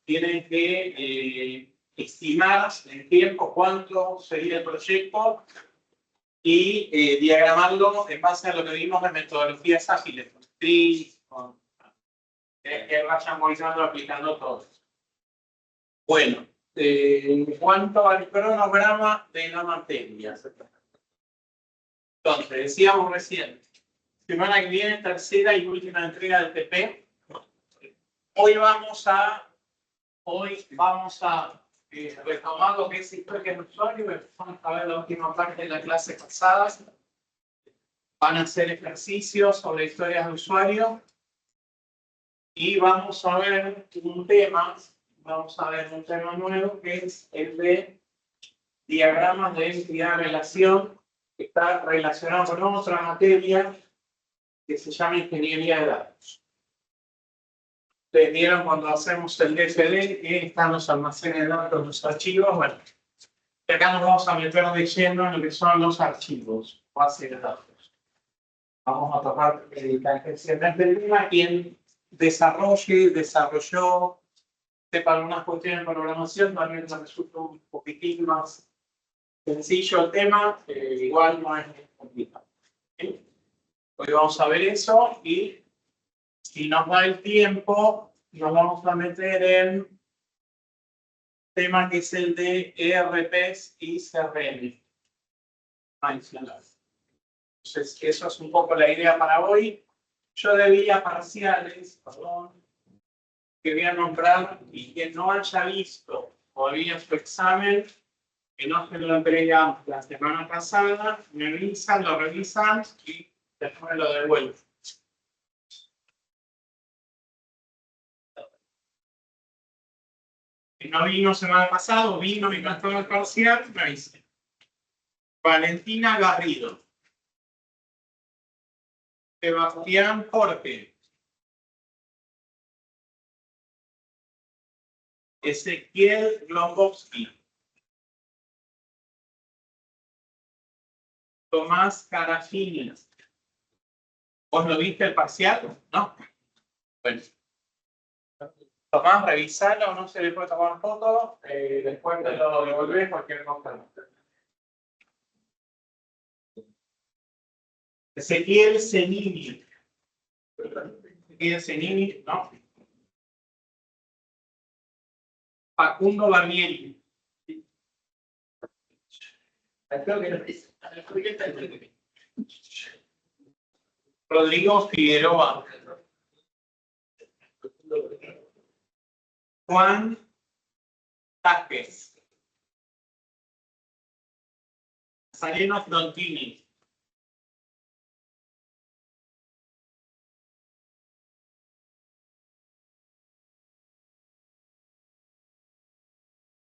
tienen que estimar en tiempo cuánto sería el proyecto y diagramarlo en base a lo que vimos de metodologías ágiles, con sprints, que vayan movilizando, aplicando todo. Bueno, en cuanto al cronograma de la materia. Entonces, decíamos recién, semana que viene, tercera y última entrega del TP. Hoy vamos a retomar lo que es historia del usuario. Vamos a ver la última parte de la clase pasada. Van a hacer ejercicios sobre historias de usuario. Y vamos a ver un tema nuevo que es el de diagramas de entidad-relación, que está relacionado con otra materia que se llama ingeniería de datos. Ustedes vieron cuando hacemos el DFD que están los almacenes de datos, los archivos. Bueno, y acá nos vamos a meter de lleno en lo que son los archivos, bases de datos. Vamos a tocar tangencialmente el tema. Quien desarrolló, sepa algunas cuestiones de programación, también nos resulta un poquitín más sencillo el tema, igual no es muy complicado. ¿Sí? Hoy vamos a ver eso y si nos da el tiempo, nos vamos a meter en tema que es el de ERPs y CRM. Entonces, eso es un poco la idea para hoy. Yo debía parciales, que voy a nombrar y quien no haya visto todavía su examen, que no se lo entregamos la semana pasada, me revisan, lo revisan y después lo devuelven. Si no vino semana pasada, vino y no estaba el parcial, me avisa. Valentina Garrido. Sebastián Jorge. Ezequiel Glombowski. Tomás Carafini. ¿Vos lo viste el parcial? ¿No? Bueno. Tomás, revisalo, no se le puede tomar foto, después te lo devolvés cualquier cosa. Ezequiel Zenini. Ezequiel Zenini, ¿no? Facundo Barnieri. Rodrigo Figueroa. Juan Táquez. Nazareno Frontini.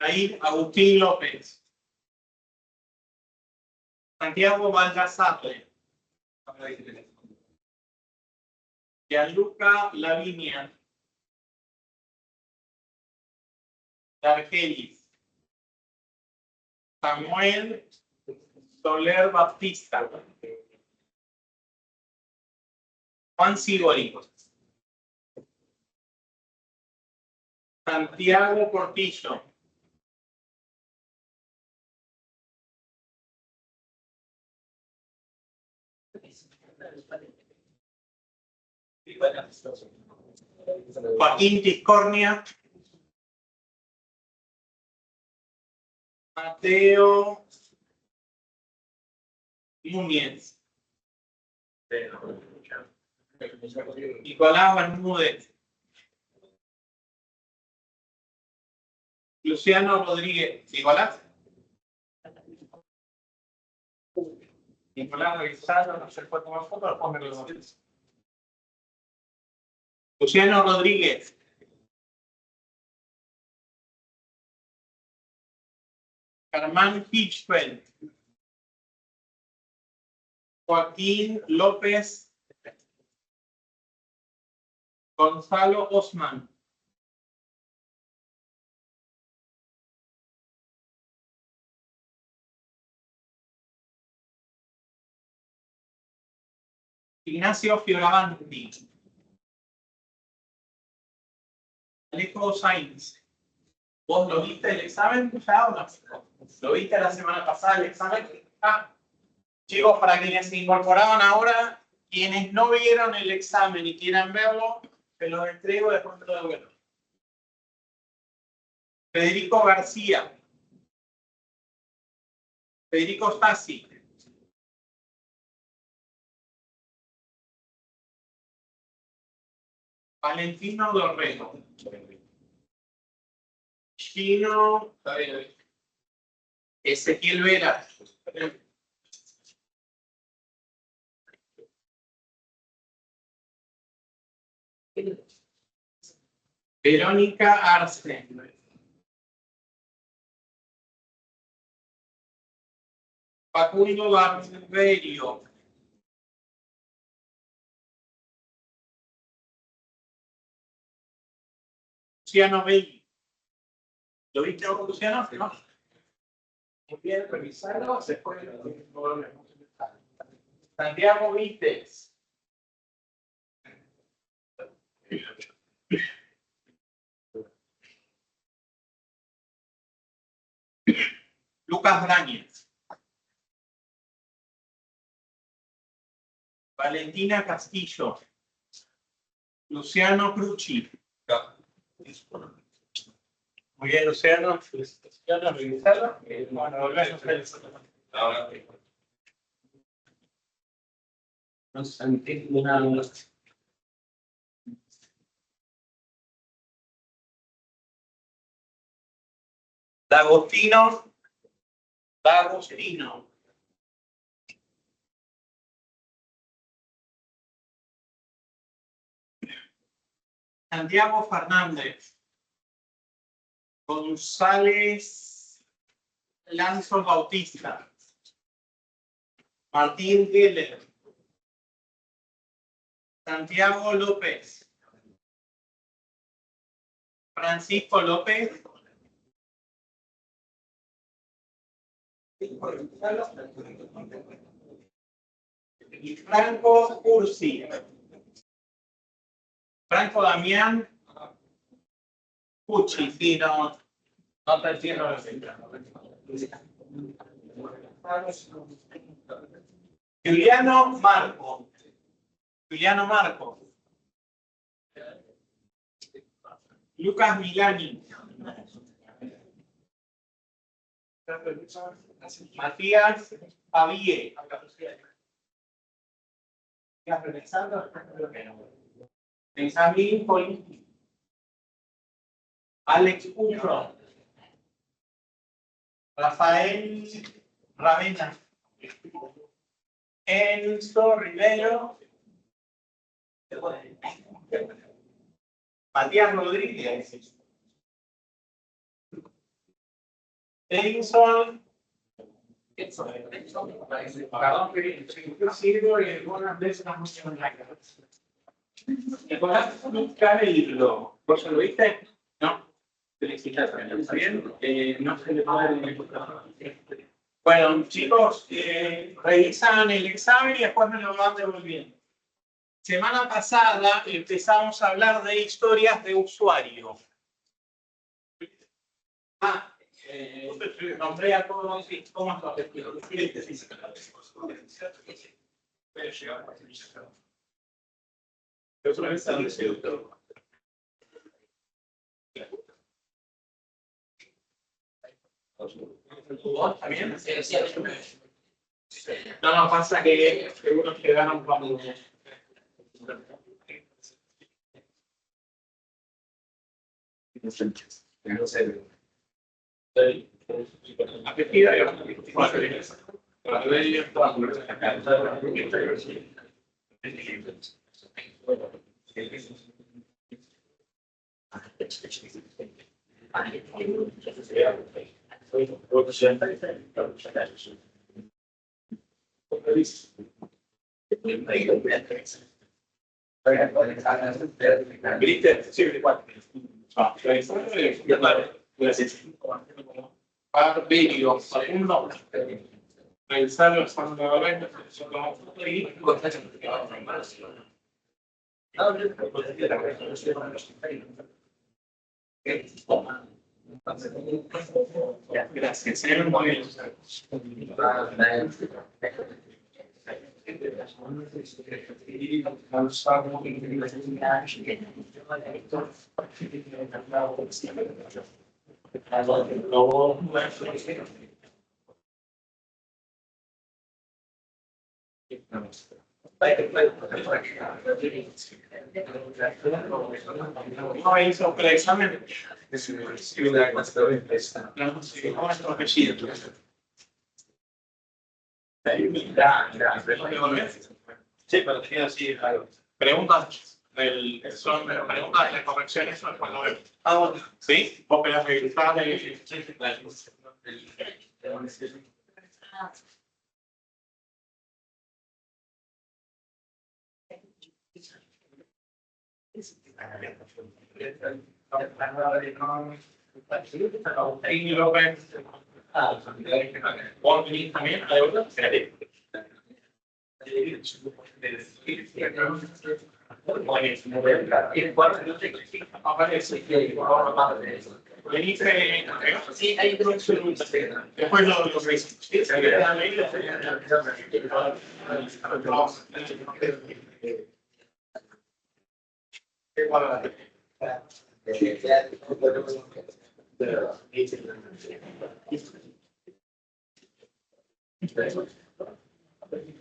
Ahí Agustín López. Santiago Valgasate. Gianluca Lavinia. Argelis. Samuel Soler Baptista. Juan Sigori. Santiago Portillo. Joaquín Tiscornia. Mateo Núñez. Nicolás Bermúdez. Luciano Rodríguez. Nicolás. Nicolás revisado, no se puede tomar foto, póngale los nombres. Luciano Rodríguez. Germán Hitchfeld. Joaquín López. Gonzalo Osman. Ignacio Fioravanti. Alejo Sainz. ¿Vos lo viste el examen ya o no? ¿Lo viste la semana pasada el examen? Chicos, para quienes se incorporaban ahora, quienes no vieron el examen y quieran verlo, se los entrego después de lo devuelvo. Federico García. Federico Stasi. Valentino Dorrego. Chino. Ezequiel Vera. Verónica Arce. Facundo Barberio. Luciano Belli. ¿Lo viste vos, Luciano? No. Muy bien, revisarlo. Después Santiago Vites. Lucas Brañez. Valentina Castillo. Luciano Crucci. Muy bien, Luciano. Luciano, revisarlo. Bueno, volvemos a eso. No entiendo nada. D'Agostino. Santiago Fernández. González Lanzo Bautista. Martín Geller. Santiago López. Francisco López. Y Franco Cursi. Franco Damián Pucci, sí, no te entiendo. Juliano Marco. Lucas Milani. Matías Avie. Benjamín Politi. Alex Urro. Rafael Ravena. Enzo Rivero. Matías Rodríguez. Edison. Perdón, que sirvo y algunas veces no funciona. Nicolás Cabello. ¿Vos lo viste? ¿No? Felicitaciones. ¿Está bien? No se le puede. Bueno, chicos, revisan el examen y después me lo van devolviendo. Semana pasada empezamos a hablar de historias de usuario. Nombré a todos, ¿cómo está? ¿Vos también? No, pasa que algunos quedaron cuando... No sé. Apetida y ¿Viste? Sí, igual. Barberio, Facundo. Revisarlo, Gracias. Muy bien. ¿No hizo preexamen? No, sí, ¿cómo es tu apellido? Sí, pero sí, así es algo. Preguntas son preguntas de corrección, eso después lo vemos. Ah, bueno. ¿Sí? Vos podés revisar y lo ves. ¿Vos venís también a Europa? Sí, hay introducción. Después lo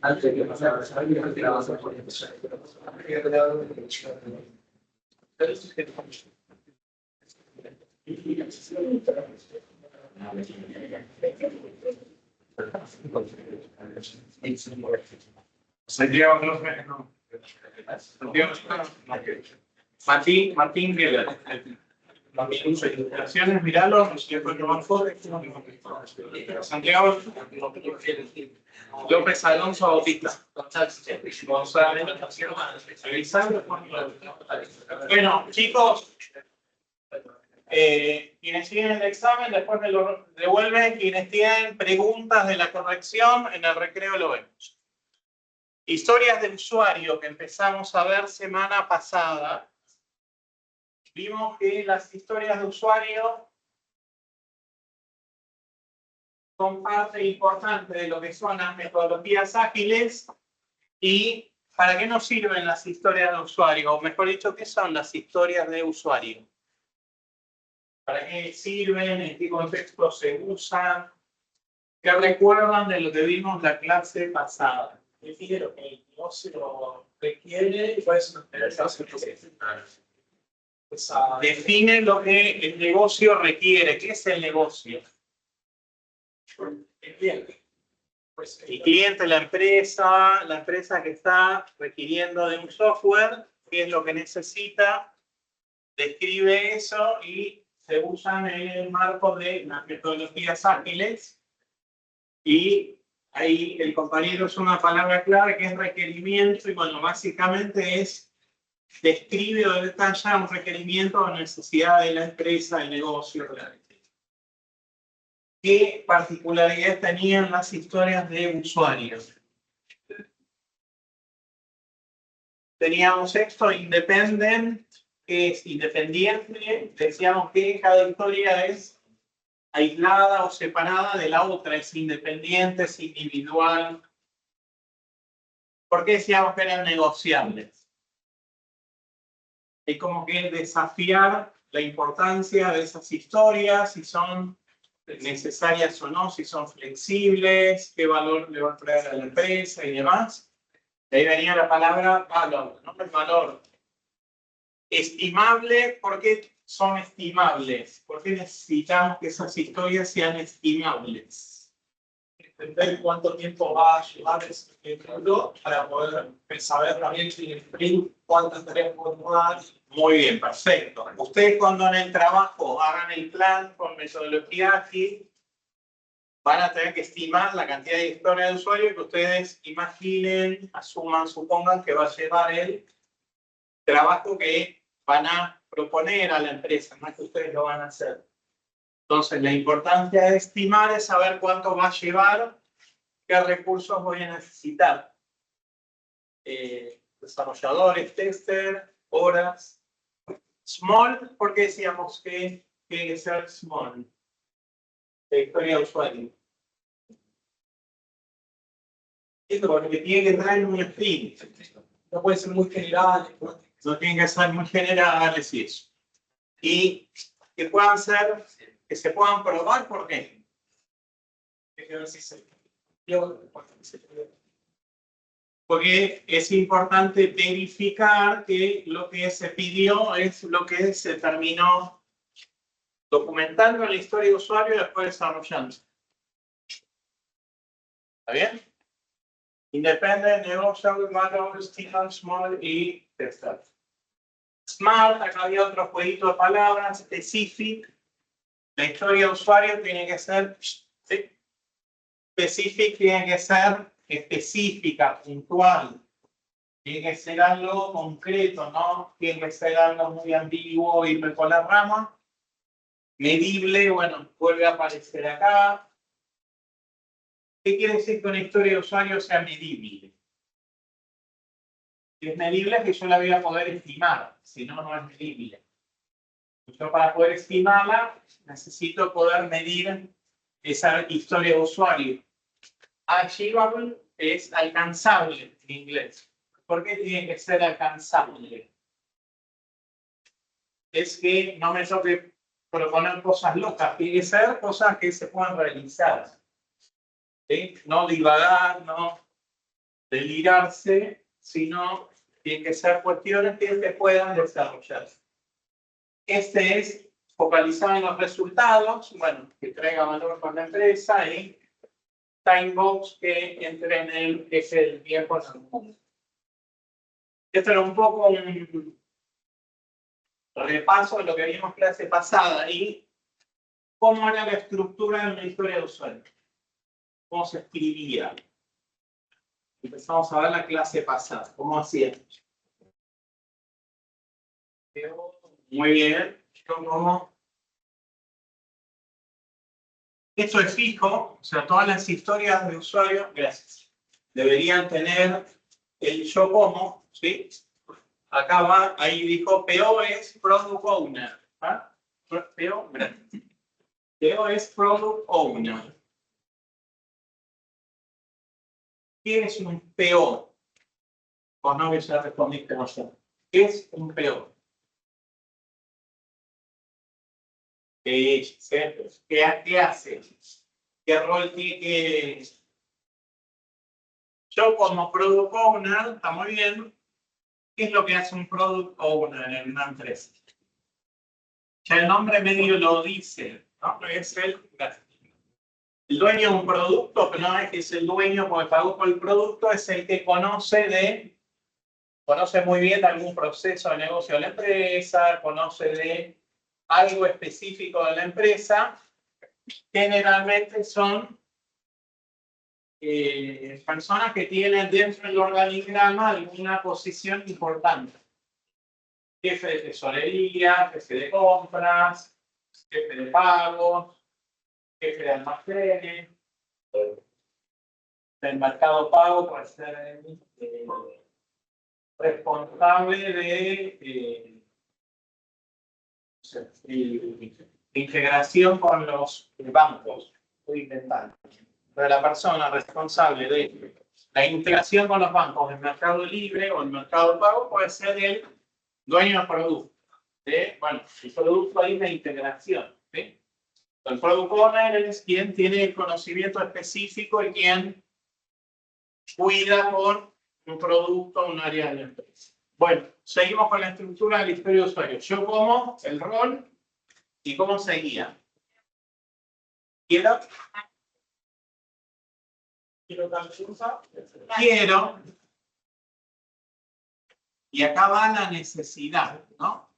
antes de pasar a Martín Geller. Sus ilustraciones, miralo, si después tomar fotos. Santiago López Alonso Bautista. Bueno, chicos, quienes siguen el examen, después me lo devuelven. Quienes tienen preguntas de la corrección, en el recreo lo vemos. Historias de usuario que empezamos a ver semana pasada. Vimos que las historias de usuario son parte importante de lo que son las metodologías ágiles. ¿Y para qué nos sirven las historias de usuario? O mejor dicho, ¿qué son las historias de usuario? ¿Para qué sirven? ¿En qué contexto se usan? ¿Qué recuerdan de lo que vimos la clase pasada? Define lo que el negocio requiere y puede ser define lo que el negocio requiere. ¿Qué es el negocio? El cliente. Pues el cliente, la empresa que está requiriendo de un software, qué es lo que necesita, describe eso y se usan en el marco de las metodologías ágiles. Y ahí el compañero es una palabra clave que es requerimiento y bueno, básicamente es describe o detalla un requerimiento o necesidad de la empresa, del negocio. ¿Qué particularidades tenían las historias de usuarios? Teníamos esto, independent, que es independiente. Decíamos que cada historia es aislada o separada de la otra, es independiente, es individual. ¿Por qué decíamos que eran negociables? Hay como que desafiar la importancia de esas historias, si son necesarias o no, si son flexibles, qué valor le va a traer a la empresa y demás. De ahí venía la palabra valor, ¿no? El valor. Estimable, ¿por qué son estimables? ¿Por qué necesitamos que esas historias sean estimables? Entender cuánto tiempo va a llevar ese ejemplo para poder saber también si el sprint cuántas tareas podemos dar. Muy bien, perfecto. Ustedes cuando en el trabajo hagan el plan con metodología ágil, van a tener que estimar la cantidad de historia de usuario que ustedes imaginen, asuman, supongan que va a llevar el trabajo que van a proponer a la empresa, no es que ustedes lo van a hacer. Entonces, la importancia de estimar es saber cuánto va a llevar, qué recursos voy a necesitar. Desarrolladores, tester, horas. Small, porque decíamos que tiene que ser small. La historia de usuario. Esto porque tiene que traer un sprint. No puede ser muy general. No tienen que ser muy generales y eso. Y que puedan ser, que se puedan probar, ¿por qué? Porque es importante verificar que lo que se pidió es lo que se terminó documentando en la historia de usuario y después desarrollando. ¿Está bien? Independent, negotiable, matter, sticky, small y testar. Smart, acá había otro jueguito de palabras, specific. La historia de usuario tiene que ser, ¿sí? Specific tiene que ser específica, puntual. Tiene que ser algo concreto, ¿no? Tiene que ser algo muy ambiguo, irme con la rama. Medible, bueno, vuelve a aparecer acá. ¿Qué quiere decir que una historia de usuario sea medible? Si es medible es que yo la voy a poder estimar, si no, no es medible. Yo para poder estimarla necesito poder medir esa historia de usuario. Achievable es alcanzable en inglés. ¿Por qué tiene que ser alcanzable? Es que no me toque proponer cosas locas, tiene que ser cosas que se puedan realizar. ¿Sí? No divagar, no delirarse, sino tienen que ser cuestiones que se puedan desarrollarse. Este es focalizado en los resultados, bueno, que traiga valor para la empresa y timebox que entre en el eje del tiempo en el mundo. Esto era un poco un repaso de lo que vimos clase pasada y cómo era la estructura de una historia de usuario. Cómo se escribía. Empezamos a ver la clase pasada. ¿Cómo hacíamos? Muy bien. Esto es fijo, o sea, todas las historias de usuario, gracias, deberían tener el yo como, ¿sí? Acá va, ahí dijo, PO es Product Owner. ¿Ah? PO, gracias. PO es Product Owner. ¿Qué es un PO? O no, que ya respondiste ayer. ¿Qué es un PO? ¿Qué hace? ¿Qué rol tiene? Yo como Product Owner, está muy bien. ¿Qué es lo que hace un Product Owner en una empresa? Ya el nombre medio lo dice, ¿no? Es el dueño de un producto, pero no es que es el dueño porque pagó por el producto, es el que conoce muy bien algún proceso de negocio de la empresa, conoce de algo específico de la empresa. Generalmente son personas que tienen dentro del organigrama alguna posición importante. Jefe de tesorería, jefe de compras, jefe de pagos, jefe de almacenes. El mercado pago puede ser responsable de integración con los bancos. Estoy inventando. Pero la persona responsable de la integración con los bancos del mercado libre o el mercado pago puede ser el dueño del producto. Bueno, el producto ahí de integración. ¿Sí? El product owner es quien tiene el conocimiento específico y quien cuida por un producto o un área de la empresa. Bueno, seguimos con la estructura de la historia de usuario. Yo como el rol y cómo seguía. Quiero y acá va la necesidad, ¿no?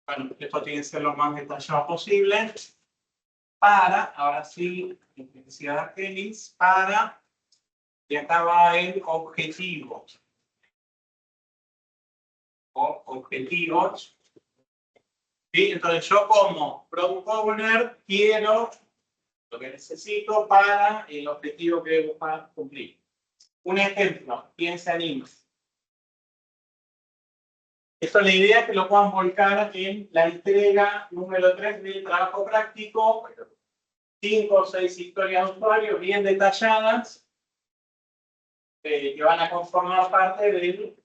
Bueno, esto tiene que ser lo más detallado posible para, ahora sí, necesidad de Argenis, para, y acá va el objetivo. O objetivos. ¿Sí? Entonces yo como Product Owner quiero lo que necesito para el objetivo que debo cumplir. Un ejemplo, ¿quién se anima? Esto, la idea es que lo puedan volcar en la entrega número 3 del trabajo práctico, 5 o 6 historias de usuario bien detalladas, que van a conformar parte del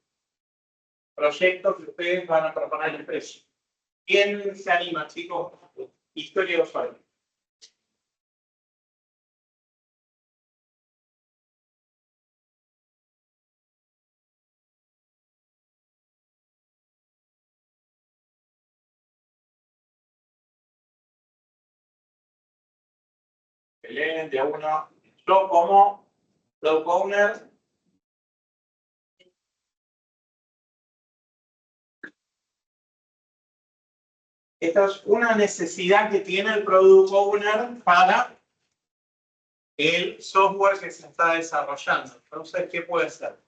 proyecto que ustedes van a proponer en el precio. ¿Quién se anima, chicos? Historia de usuario. Excelente, a uno. Yo como product owner. Esta es una necesidad que tiene el product owner para el software que se está desarrollando. Entonces, ¿qué puede ser?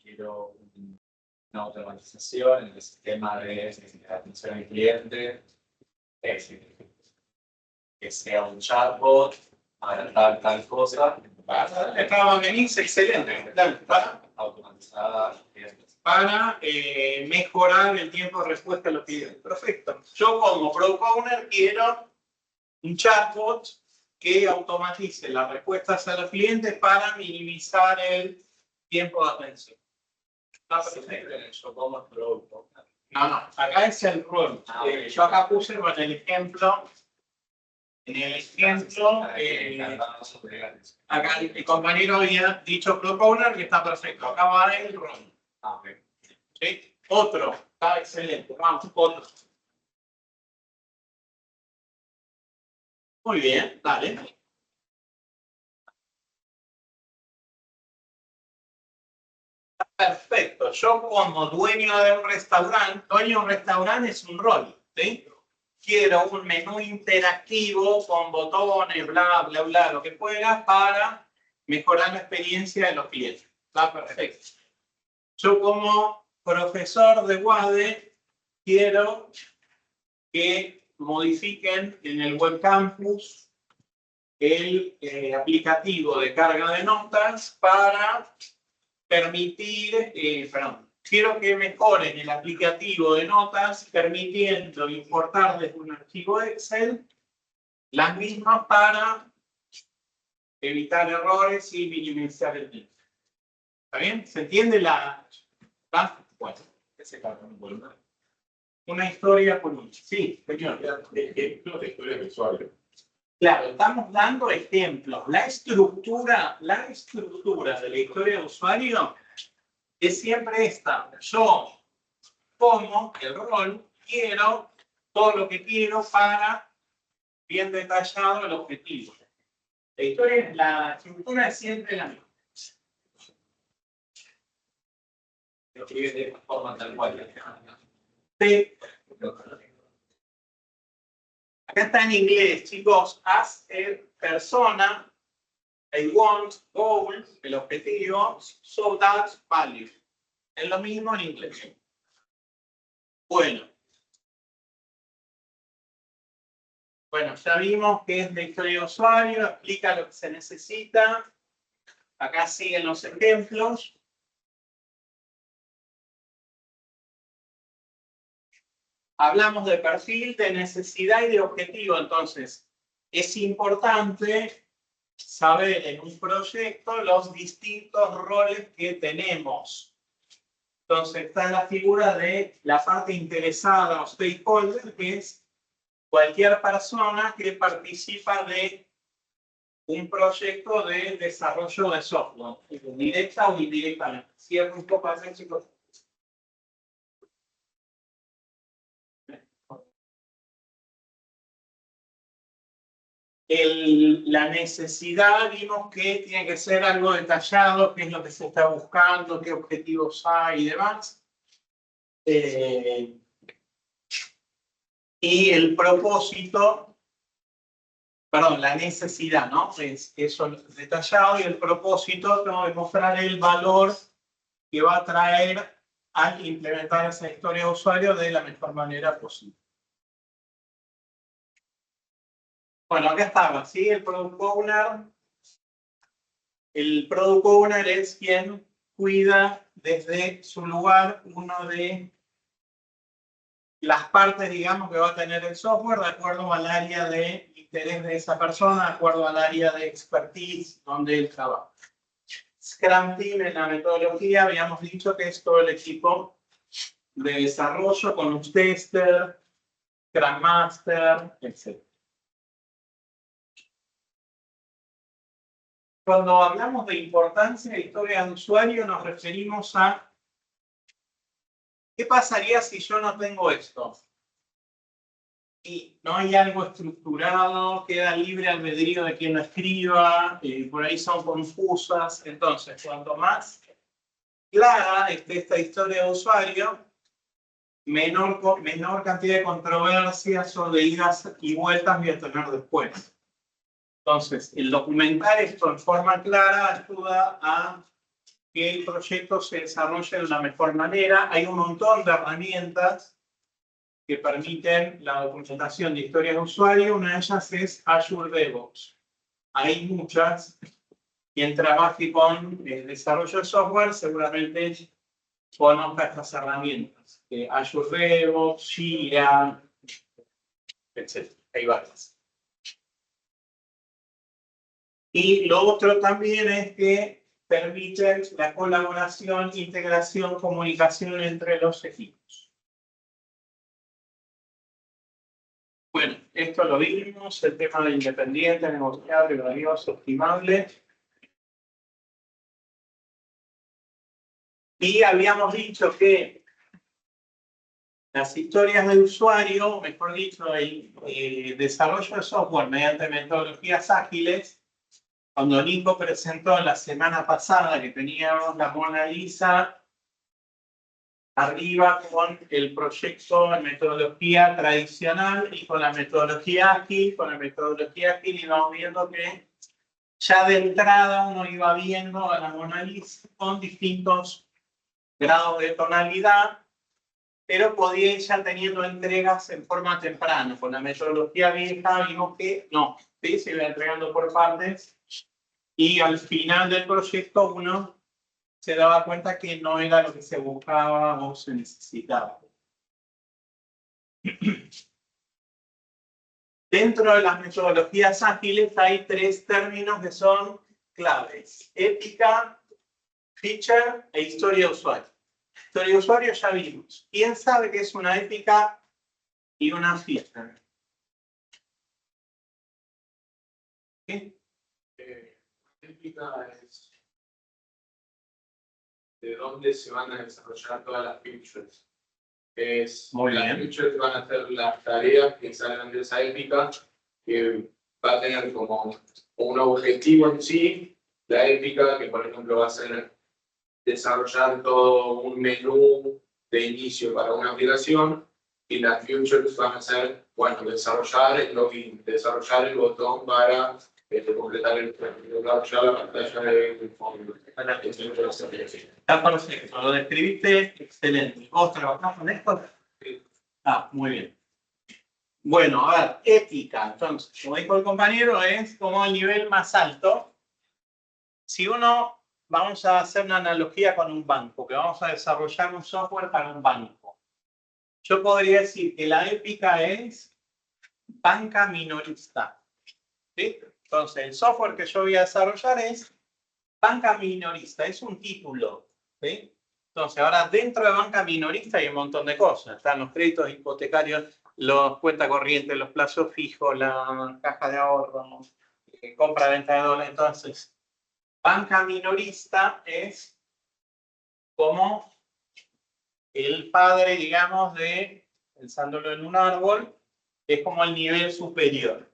Quiero una automatización en el sistema de atención al cliente, que sea un chatbot, haga tal cosa. Acá venís, excelente. Para Automatizar. mejorar el tiempo de respuesta a los clientes. Perfecto. Yo como product owner quiero un chatbot que automatice las respuestas a los clientes para minimizar el tiempo de atención. Está perfecto. Yo como producto. No, acá es el rol. Yo acá puse con el ejemplo. En el ejemplo, acá el compañero había dicho product owner que está perfecto. Acá va el rol. ¿Sí? Otro. Está excelente. Vamos, otro. Muy bien, dale. Perfecto. Yo como dueño de un restaurante es un rol, ¿sí? Quiero un menú interactivo con botones, bla, bla, bla, lo que fuera, para mejorar la experiencia de los clientes. Está perfecto. Yo como profesor de WADE quiero que modifiquen en el web campus el aplicativo de carga de notas para permitir, quiero que mejoren el aplicativo de notas permitiendo importar desde un archivo Excel las mismas para evitar errores y minimizar el tiempo. ¿Está bien? ¿Se entiende la? Bueno, una historia por un. Sí, señor. Ejemplos de historias de usuario. Claro, estamos dando ejemplos. La estructura de la historia de usuario es siempre esta. Yo, como el rol, quiero todo lo que quiero para bien detallado el objetivo. La estructura es siempre la misma. Se escribe de forma tal cual. Sí. Acá está en inglés, chicos. As a persona, I want, goal, el objetivo, so that value. Es lo mismo en inglés. Bueno, ya vimos que es de historia de usuario, explica lo que se necesita. Acá siguen los ejemplos. Hablamos de perfil, de necesidad y de objetivo. Entonces, es importante saber en un proyecto los distintos roles que tenemos. Entonces, está la figura de la parte interesada o stakeholder, que es cualquier persona que participa de un proyecto de desarrollo de software, directa o indirectamente. Cierro un poco así, chicos. La necesidad, vimos que tiene que ser algo detallado, qué es lo que se está buscando, qué objetivos hay y demás. Y el propósito, perdón, la necesidad, ¿no? Es eso detallado y el propósito, tengo que mostrar el valor que va a traer a implementar esa historia de usuario de la mejor manera posible. Bueno, acá estaba, ¿sí? El Product Owner. El Product Owner es quien cuida desde su lugar uno de las partes, digamos, que va a tener el software de acuerdo al área de interés de esa persona, de acuerdo al área de expertise donde él trabaja. Scrum Team en la metodología habíamos dicho que es todo el equipo de desarrollo con un tester, Scrum Master, etc. Cuando hablamos de importancia de historia de usuario nos referimos a ¿qué pasaría si yo no tengo esto? Y no hay algo estructurado, queda libre albedrío de quien lo escriba, por ahí son confusas. Entonces, cuanto más clara esté esta historia de usuario, menor cantidad de controversias o de idas y vueltas voy a tener después. Entonces, el documentar esto en forma clara ayuda a que el proyecto se desarrolle de una mejor manera. Hay un montón de herramientas que permiten la documentación de historias de usuario. Una de ellas es Azure DevOps. Hay muchas. Quien trabaje con el desarrollo de software seguramente conozca estas herramientas. Azure DevOps, Jira, etc. Hay varias. Y lo otro también es que permiten la colaboración, integración, comunicación entre los equipos. Bueno, esto lo vimos, el tema de independiente, negociable, valioso, estimable. Y habíamos dicho que las historias de usuario, mejor dicho, el desarrollo de software mediante metodologías ágiles, cuando Nico presentó la semana pasada que teníamos la Mona Lisa arriba con el proyecto en metodología tradicional y con la metodología ágil, íbamos viendo que ya de entrada uno iba viendo a la Mona Lisa con distintos grados de tonalidad, pero podía ir ya teniendo entregas en forma temprana. Con la metodología vieja vimos que no, ¿sí? Se iba entregando por partes. Y al final del proyecto uno se daba cuenta que no era lo que se buscaba o se necesitaba. Dentro de las metodologías ágiles hay tres términos que son claves: ética, feature e historia de usuario. Historia de usuario ya vimos. ¿Quién sabe qué es una ética y una feature? ¿Sí? Ética es de dónde se van a desarrollar todas las features. Muy las bien. features van a ser las tareas que salgan de esa ética, que va a tener como un objetivo en sí. La ética, que por ejemplo va a ser desarrollar todo un menú de inicio para una aplicación, y las features van a ser, bueno, desarrollar el login, desarrollar el botón para completar desarrollar la pantalla de fondo. Está perfecto, lo describiste excelente. ¿Vos trabajás con esto? Sí. Ah, muy bien. Bueno, a ver, ética. Entonces, como dijo el compañero, es como el nivel más alto. Si uno, vamos a hacer una analogía con un banco, que vamos a desarrollar un software para un banco. Yo podría decir que la ética es banca minorista. ¿Sí? Entonces, el software que yo voy a desarrollar es banca minorista, es un título. ¿Sí? Entonces, ahora dentro de banca minorista hay un montón de cosas. Están los créditos hipotecarios, los cuentas corrientes, los plazos fijos, la caja de ahorro, compra-venta de dólares. Entonces, banca minorista es como el padre, digamos, de, pensándolo en un árbol, es como el nivel superior.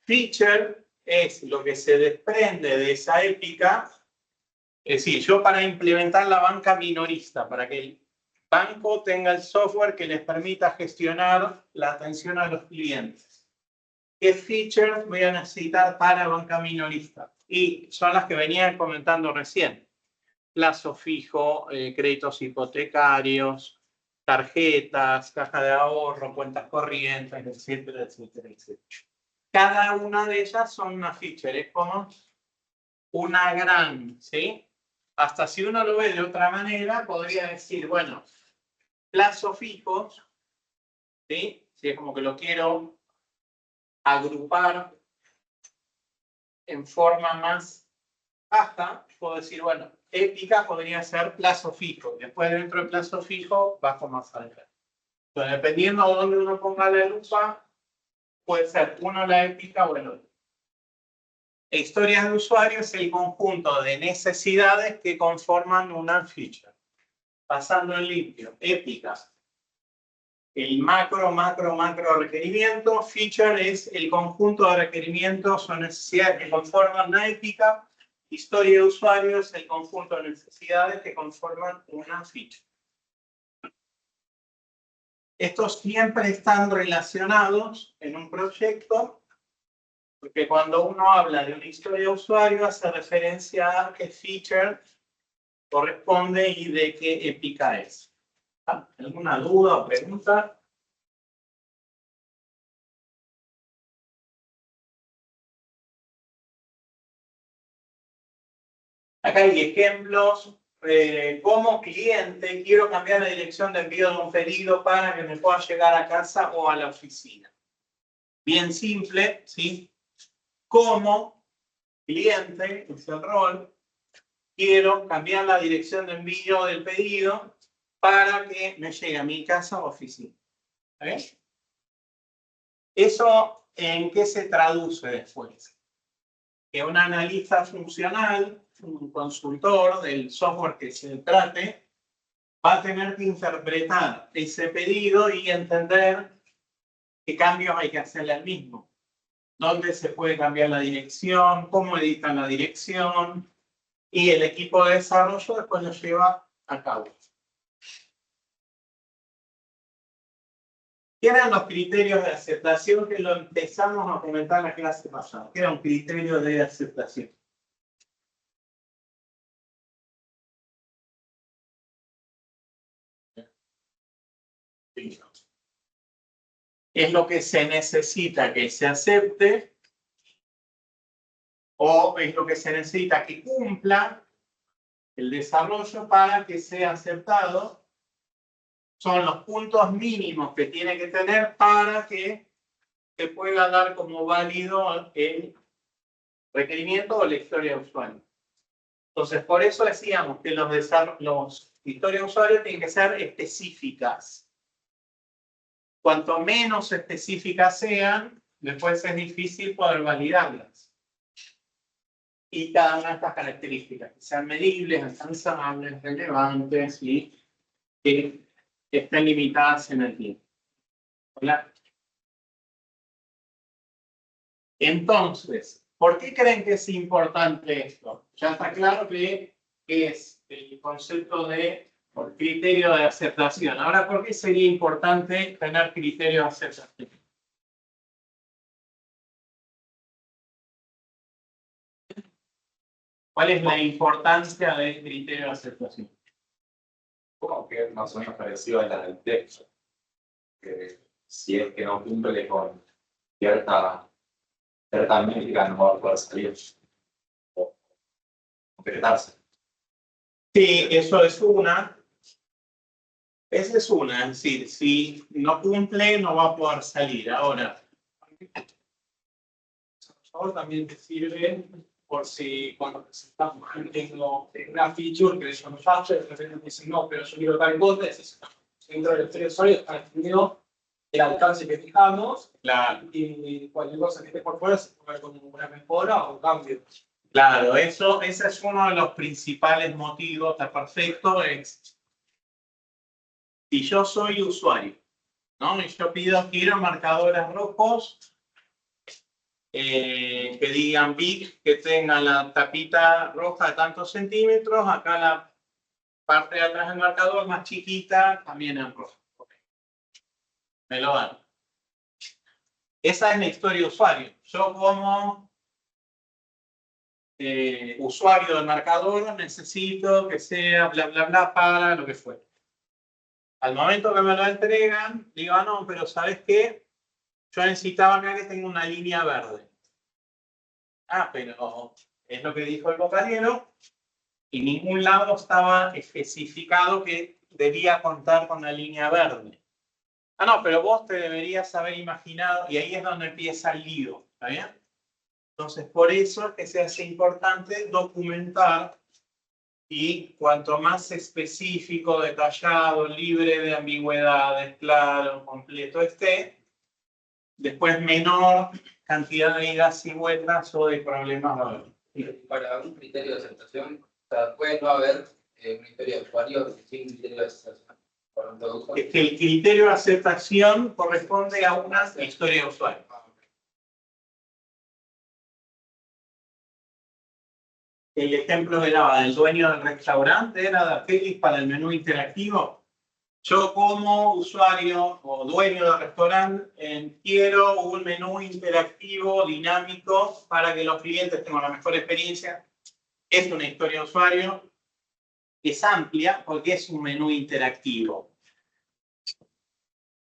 Feature es lo que se desprende de esa ética. Es decir, yo para implementar la banca minorista, para que el banco tenga el software que les permita gestionar la atención a los clientes. ¿Qué features voy a necesitar para banca minorista? Y son las que venía comentando recién. plazo fijo, créditos hipotecarios, tarjetas, caja de ahorro, cuentas corrientes, etcétera, etcétera, etcétera. Cada una de ellas son una feature, es como una gran, ¿sí? Hasta si uno lo ve de otra manera, podría decir, bueno, plazos fijos, ¿sí? Si es como que lo quiero agrupar en forma más baja, puedo decir, bueno, épica podría ser plazo fijo. Después dentro del plazo fijo, bajo más alta. Entonces, dependiendo de dónde uno ponga la lupa, puede ser uno la épica o el otro. Historias de usuario es el conjunto de necesidades que conforman una feature. Pasando en limpio, épicas. El macro requerimiento. Feature es el conjunto de requerimientos o necesidades que conforman una épica. Historia de usuario es el conjunto de necesidades que conforman una feature. Estos siempre están relacionados en un proyecto, porque cuando uno habla de una historia de usuario hace referencia a qué feature corresponde y de qué épica es. ¿Alguna duda o pregunta? Acá hay ejemplos. Como cliente quiero cambiar la dirección de envío de un pedido para que me pueda llegar a casa o a la oficina. Bien simple, ¿sí? Como cliente, es el rol, quiero cambiar la dirección de envío del pedido para que me llegue a mi casa o oficina. ¿Está ¿Eso en qué se traduce después? Que un analista funcional, un consultor del software que se trate, va a tener que interpretar ese pedido y entender qué cambios hay que hacerle al mismo. Dónde se puede cambiar la dirección, cómo editan la dirección, y el equipo de desarrollo después lo lleva a cabo. ¿Qué eran los criterios de aceptación que lo empezamos a comentar en la clase pasada? ¿Qué era un criterio de aceptación? Es lo que se necesita que se acepte o es lo que se necesita que cumpla el desarrollo para que sea aceptado. Son los puntos mínimos que tiene que tener para que se pueda dar como válido el requerimiento o la historia de usuario. Entonces, por eso decíamos que los historias de usuario tienen que ser específicas. Cuanto menos específicas sean, después es difícil poder validarlas. Y cada una de estas características, que sean medibles, alcanzables, relevantes y que estén limitadas en el tiempo. ¿Hola? Entonces, ¿por qué creen que es importante esto? Ya está claro que es el concepto de criterio de aceptación. Ahora, ¿por qué sería importante tener criterio de aceptación? ¿Cuál es la importancia del criterio de aceptación? Como que es más o menos parecido a la del texto. Que si es que no cumple con cierta métrica, no va a poder salir o concretarse. Sí, eso es una. Esa es una, es decir, si no cumple, no va a poder salir. Ahora, Por también te sirve por si cuando presentamos tengo una feature que le llamamos feature, de repente me dicen no, pero yo quiero tal cosa, decís, dentro del historia de usuario está definido el alcance que fijamos y cualquier cosa que esté por fuera se puede ver como una mejora o un cambio. claro, ese es uno de los principales motivos, está perfecto, es si yo soy usuario, ¿no? Y yo quiero marcadores rojos que digan big, que tengan la tapita roja de tantos centímetros, acá la parte de atrás del marcador más chiquita también en rojo. Okay. Me lo dan. Esa es la historia de usuario. Yo como usuario del marcador, necesito que sea bla, bla, bla para lo que fuera. Al momento que me lo entregan, digo, ah, no, pero ¿sabes qué? Yo necesitaba acá que tenga una línea verde. Ah, pero es lo que dijo el compañero. En ningún lado estaba especificado que debía contar con la línea verde. Ah, no, pero vos te deberías haber imaginado, y ahí es donde empieza el lío, ¿está bien? Entonces, por eso es que se hace importante documentar y cuanto más específico, detallado, libre de ambigüedades, claro, completo esté, después menor cantidad de idas y vueltas o de problemas va a haber. Para un criterio de aceptación, o sea, puede no haber una historia de usuario sin criterio de aceptación. Para un traductor. Es que el criterio de aceptación corresponde a una historia de usuario. El ejemplo que daba del dueño del restaurante era de Argelis para el menú interactivo. Yo como usuario o dueño del restaurante quiero un menú interactivo, dinámico, para que los clientes tengan la mejor experiencia. Es una historia de usuario, es amplia porque es un menú interactivo.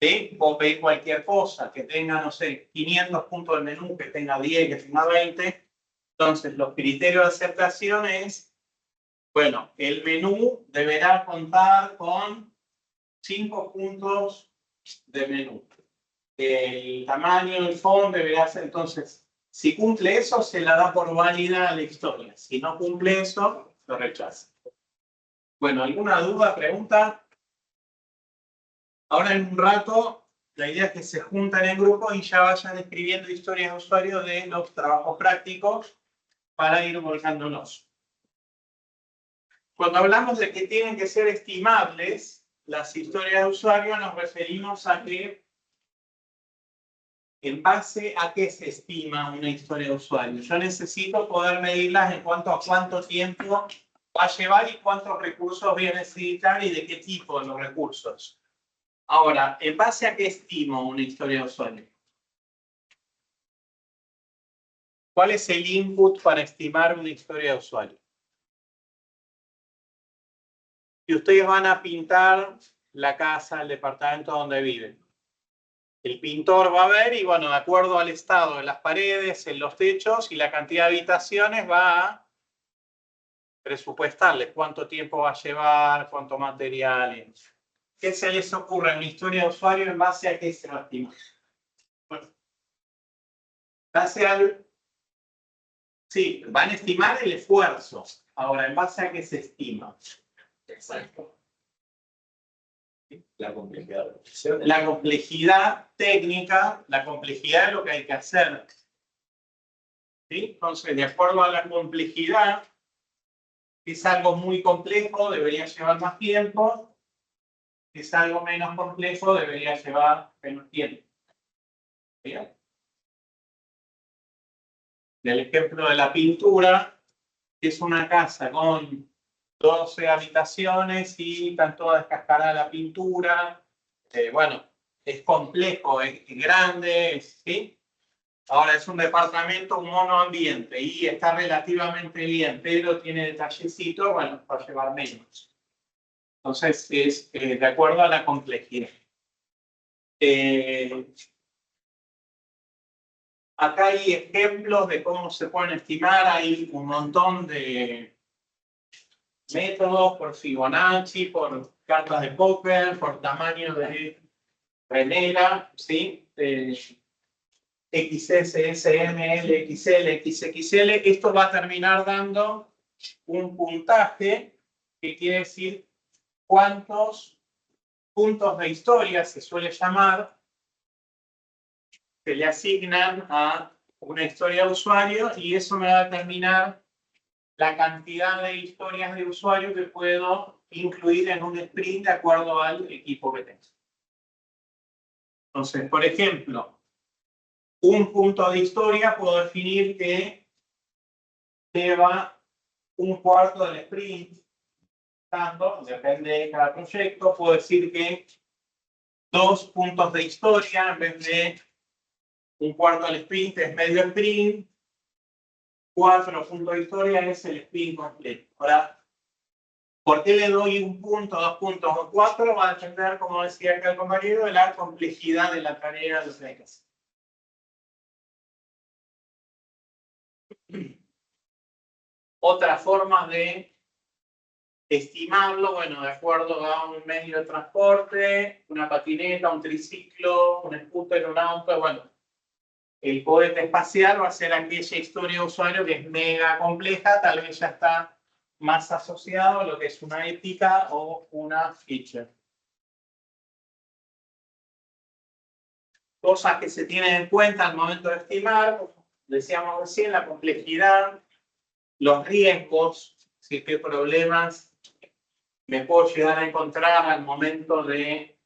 ¿Sí? Puedo pedir cualquier cosa, que tenga, no sé, 500 puntos de menú, que tenga 10, que tenga 20. Entonces, los criterios de aceptación es, bueno, el menú deberá contar con 5 puntos de menú. El tamaño del fondo deberá ser, entonces, si cumple eso, se la da por válida a la historia. Si no cumple eso, lo rechaza. Bueno, ¿alguna duda, pregunta? Ahora en un rato, la idea es que se juntan en grupo y ya vayan escribiendo historias de usuario de los trabajos prácticos para ir volcándonos. Cuando hablamos de que tienen que ser estimables, las historias de usuario nos referimos a que en base a qué se estima una historia de usuario. Yo necesito poder medirlas en cuanto a cuánto tiempo va a llevar y cuántos recursos voy a necesitar y de qué tipo de los recursos. Ahora, ¿en base a qué estimo una historia de usuario? ¿Cuál es el input para estimar una historia de usuario? Y ustedes van a pintar la casa, el departamento donde viven. El pintor va a ver y, bueno, de acuerdo al estado de las paredes, en los techos y la cantidad de habitaciones, va a presupuestarles cuánto tiempo va a llevar, cuánto material. ¿Qué se les ocurre en una historia de usuario en base a qué se va a estimar? Bueno, base al... Sí, van a estimar el esfuerzo. Ahora, ¿en base a qué se estima? Exacto. La complejidad. La complejidad técnica, la complejidad de lo que hay que hacer. ¿Sí? Entonces, de acuerdo a la complejidad, si es algo muy complejo, debería llevar más tiempo. Si es algo menos complejo, debería llevar menos tiempo. ¿Bien? Del ejemplo de la pintura, es una casa con 12 habitaciones y están todas descascaradas la pintura. Bueno, es complejo, es grande, ¿sí? Ahora es un departamento, un monoambiente y está relativamente bien, pero tiene detallecitos, bueno, va a llevar menos. Entonces es de acuerdo a la complejidad. Acá hay ejemplos de cómo se pueden estimar, hay un montón de métodos por Fibonacci, por cartas de póker, por tamaño de remera, ¿sí? XS, SML, XL, XXL. Esto va a terminar dando un puntaje que quiere decir cuántos puntos de historia se suele llamar, se le asignan a una historia de usuario y eso me va a determinar la cantidad de historias de usuario que puedo incluir en un sprint de acuerdo al equipo que tengo. Entonces, por ejemplo, un punto de historia puedo definir que lleva un cuarto del sprint, tanto, depende de cada proyecto, puedo decir que 2 puntos de historia en vez de un cuarto del sprint es medio sprint, 4 puntos de historia es el spin completo. Ahora, ¿por qué le doy un punto, 2 puntos o 4? Va a depender, como decía acá el compañero, de la complejidad de la tarea de lo que hay que hacer. Otras formas de estimarlo, bueno, de acuerdo a un medio de transporte, una patineta, un triciclo, un scooter, un auto, bueno. El cohete espacial va a ser aquella historia de usuario que es mega compleja, tal vez ya está más asociado a lo que es una ética o una feature. Cosas que se tienen en cuenta al momento de estimar, como decíamos recién, la complejidad, los riesgos, si qué problemas me puedo llegar a encontrar al momento de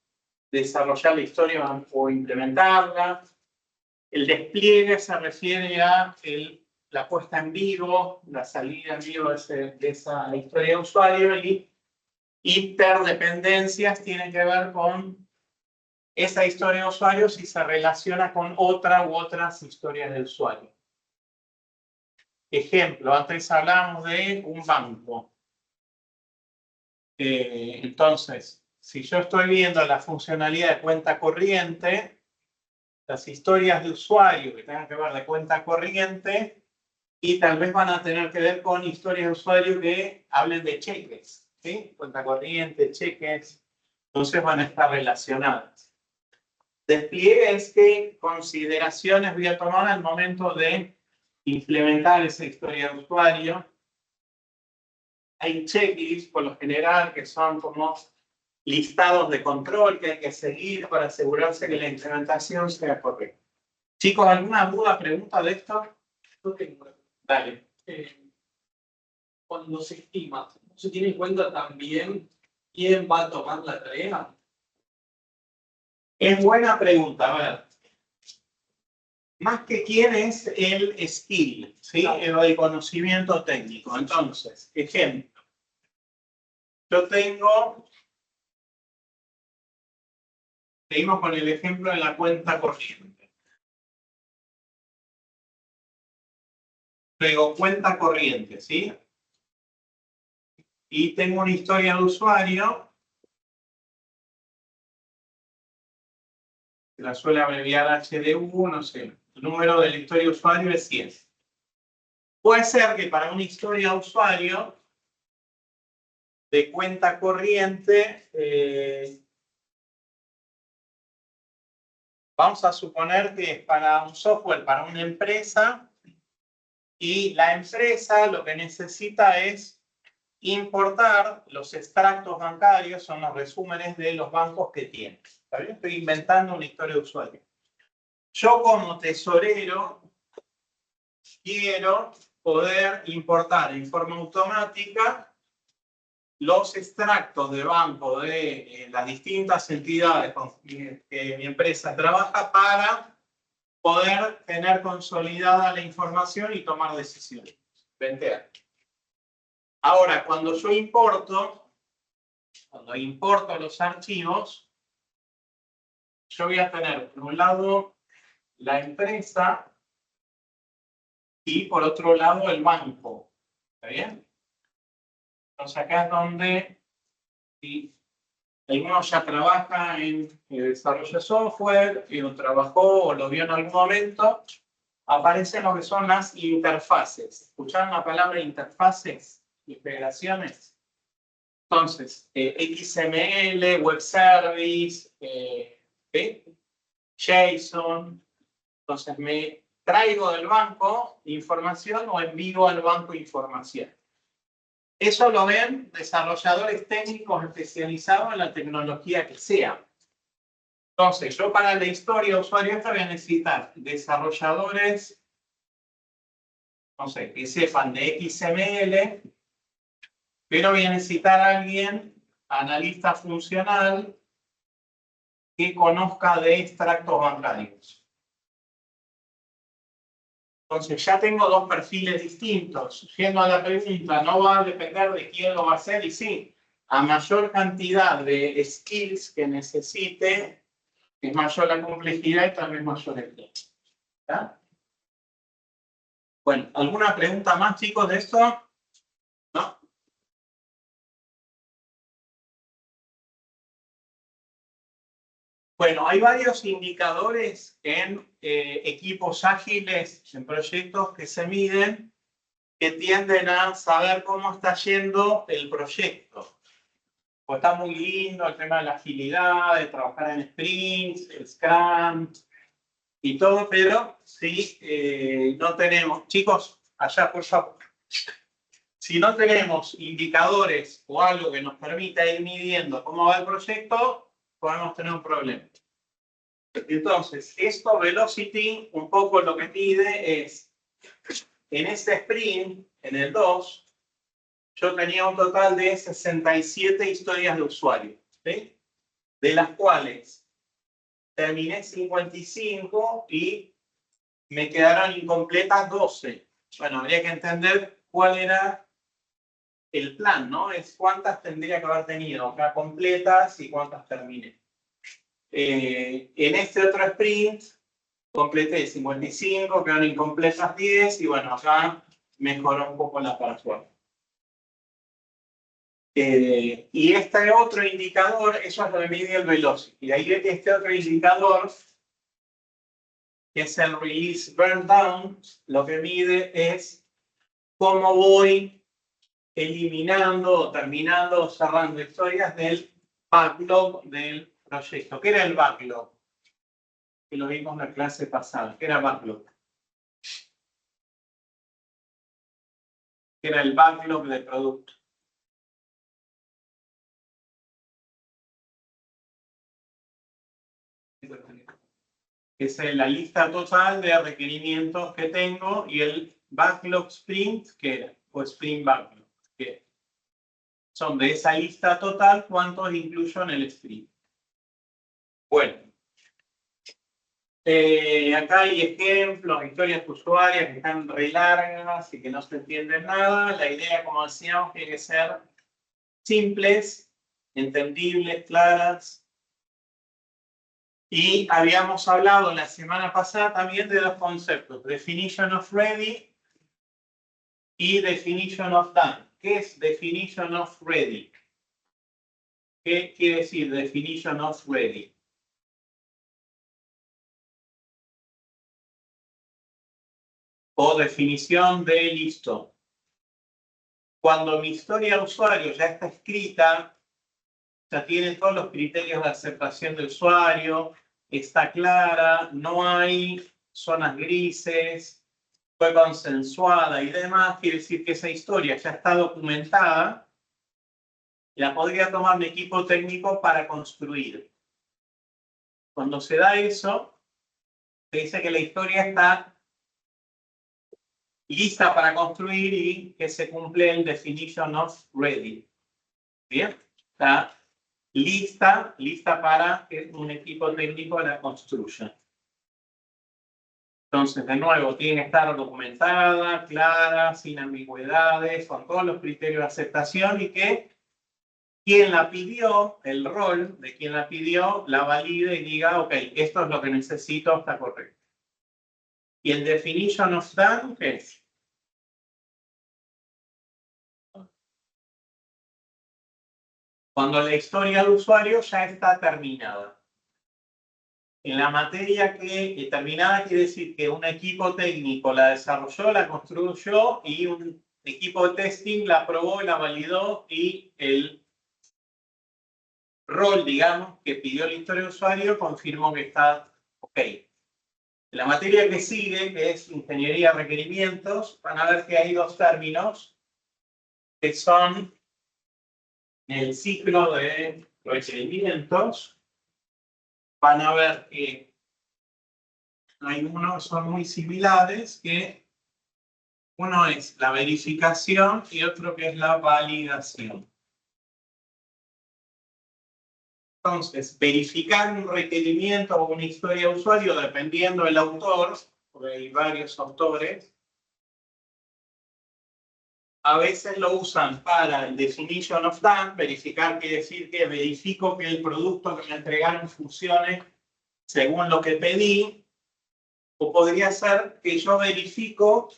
desarrollar la historia o implementarla. El despliegue se refiere a la puesta en vivo, la salida en vivo de esa historia de usuario, y interdependencias tienen que ver con esa historia de usuario si se relaciona con otra u otras historias de usuario. Ejemplo, antes hablamos de un banco. Entonces, si yo estoy viendo la funcionalidad de cuenta corriente, las historias de usuario que tengan que ver de cuenta corriente, y tal vez van a tener que ver con historias de usuario que hablen de cheques, ¿sí? Cuenta corriente, cheques, entonces van a estar relacionadas. Despliegue es qué consideraciones voy a tomar al momento de implementar esa historia de usuario. Hay checklists por lo general que son como listados de control que hay que seguir para asegurarse que la implementación sea correcta. Chicos, ¿alguna duda, pregunta de esto? Yo tengo. Dale. Cuando se estima, ¿se tiene en cuenta también quién va a tomar la tarea? Es buena pregunta, a ver. Más que quién es el skill, ¿sí? Claro. El conocimiento técnico. Entonces, ejemplo. Yo tengo, seguimos con el ejemplo de la cuenta corriente. Luego, cuenta corriente, ¿sí? Y tengo una historia de usuario, que la suele abreviar HDU, no sé. El número de la historia de usuario es 100. Puede ser que para una historia de usuario de cuenta corriente, vamos a suponer que es para un software, para una empresa, y la empresa lo que necesita es importar los extractos bancarios, son los resúmenes de los bancos que tiene. ¿Está bien? Estoy inventando una historia de usuario. Yo como tesorero quiero poder importar en forma automática los extractos de banco de las distintas entidades con que mi empresa trabaja para poder tener consolidada la información y tomar decisiones. Ventear. Ahora, cuando yo importo los archivos, yo voy a tener por un lado la empresa y por otro lado el banco. ¿Está bien? Entonces acá es donde si alguno ya trabaja en desarrollo de software, y lo trabajó o lo vio en algún momento, aparecen lo que son las interfaces. ¿Escucharon la palabra interfaces? Integraciones. Entonces, XML, Web Service, JSON. Entonces, me traigo del banco información o envío al banco información. Eso lo ven desarrolladores técnicos especializados en la tecnología que sea. Entonces, yo para la historia de usuario voy a necesitar desarrolladores, no sé, que sepan de XML, pero voy a necesitar a alguien, analista funcional, que conozca de extractos bancarios. Entonces ya tengo dos perfiles distintos. Yendo a la pregunta, no va a depender de quién lo va a hacer, y sí, a mayor cantidad de skills que necesite, es mayor la complejidad y también mayor el tiempo. ¿Ya? Bueno, ¿alguna pregunta más, chicos, de esto? ¿No? Bueno, hay varios indicadores en equipos ágiles, en proyectos que se miden, que tienden a saber cómo está yendo el proyecto. Pues está muy lindo el tema de la agilidad, de trabajar en sprints, el Scrum y todo, pero si no tenemos, chicos, allá por favor, si no tenemos indicadores o algo que nos permita ir midiendo cómo va el proyecto, podemos tener un problema. Entonces, esto Velocity, un poco lo que pide es, en este sprint, en el 2, yo tenía un total de 67 historias de usuario, ¿sí? De las cuales terminé 55 y me quedaron incompletas 12. Bueno, habría que entender cuál era el plan, ¿no? Es cuántas tendría que haber tenido acá completas y cuántas terminé. En este otro sprint completé 55, quedaron incompletas 10 y bueno, acá mejoró un poco la parcial. Y este otro indicador, eso es lo que mide el velocity. Y ahí este otro indicador, que es el release burn down, lo que mide es cómo voy eliminando o terminando o cerrando historias del backlog del proyecto. ¿Qué era el backlog? Que lo vimos en la clase pasada. ¿Qué era backlog? ¿Qué era el backlog del producto? Es la lista total de requerimientos que tengo y el backlog sprint, que era, o sprint backlog, que son de esa lista total, ¿cuántos incluyo en el sprint? Bueno, acá hay ejemplos, historias usuarias que están re largas y que no se entienden nada. La idea, como decíamos, tiene que ser simples, entendibles, claras. Y habíamos hablado la semana pasada también de dos conceptos, definition of ready y definition of done. ¿Qué es definition of ready? ¿Qué quiere decir definition of ready? O definición de listo. Cuando mi historia de usuario ya está escrita, ya tiene todos los criterios de aceptación de usuario, está clara, no hay zonas grises, fue consensuada y demás, quiere decir que esa historia ya está documentada, la podría tomar mi equipo técnico para construir. Cuando se da eso, se dice que la historia está lista para construir y que se cumple el definition of ready. Bien, está lista para que un equipo técnico la construya. Entonces, de nuevo, tiene que estar documentada, clara, sin ambigüedades, con todos los criterios de aceptación y que quien la pidió, el rol de quien la pidió, la valide y diga, ok, esto es lo que necesito, está correcto. Y el definition of done, ¿qué es? Cuando la historia del usuario ya está terminada. En la materia que terminada quiere decir que un equipo técnico la desarrolló, la construyó y un equipo de testing la aprobó, la validó y el rol, digamos, que pidió la historia de usuario confirmó que está ok. En la materia que sigue, que es ingeniería de requerimientos, van a ver que hay dos términos que son el ciclo de requerimientos. Van a ver que hay unos son muy similares, que uno es la verificación y otro que es la validación. Entonces, verificar un requerimiento o una historia de usuario, dependiendo del autor, porque hay varios autores, a veces lo usan para el definition of done, verificar quiere decir que verifico que el producto que me entregaron funcione según lo que pedí, o podría ser que yo verifico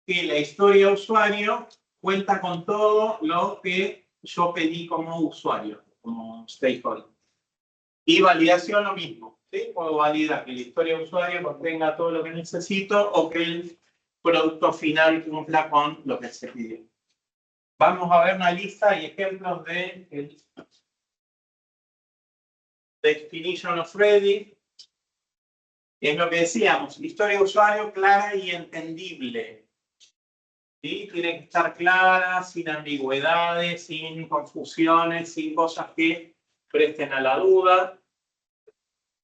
que la historia de usuario cuenta con todo lo que yo pedí como usuario, como stakeholder. Y validación lo mismo, ¿sí? Puedo validar que la historia de usuario contenga todo lo que necesito o que el producto final cumpla con lo que se pidió. Vamos a ver una lista y ejemplos de el definition of ready. Es lo que decíamos, historia de usuario clara y entendible. ¿Sí? Tiene que estar clara, sin ambigüedades, sin confusiones, sin cosas que presten a la duda.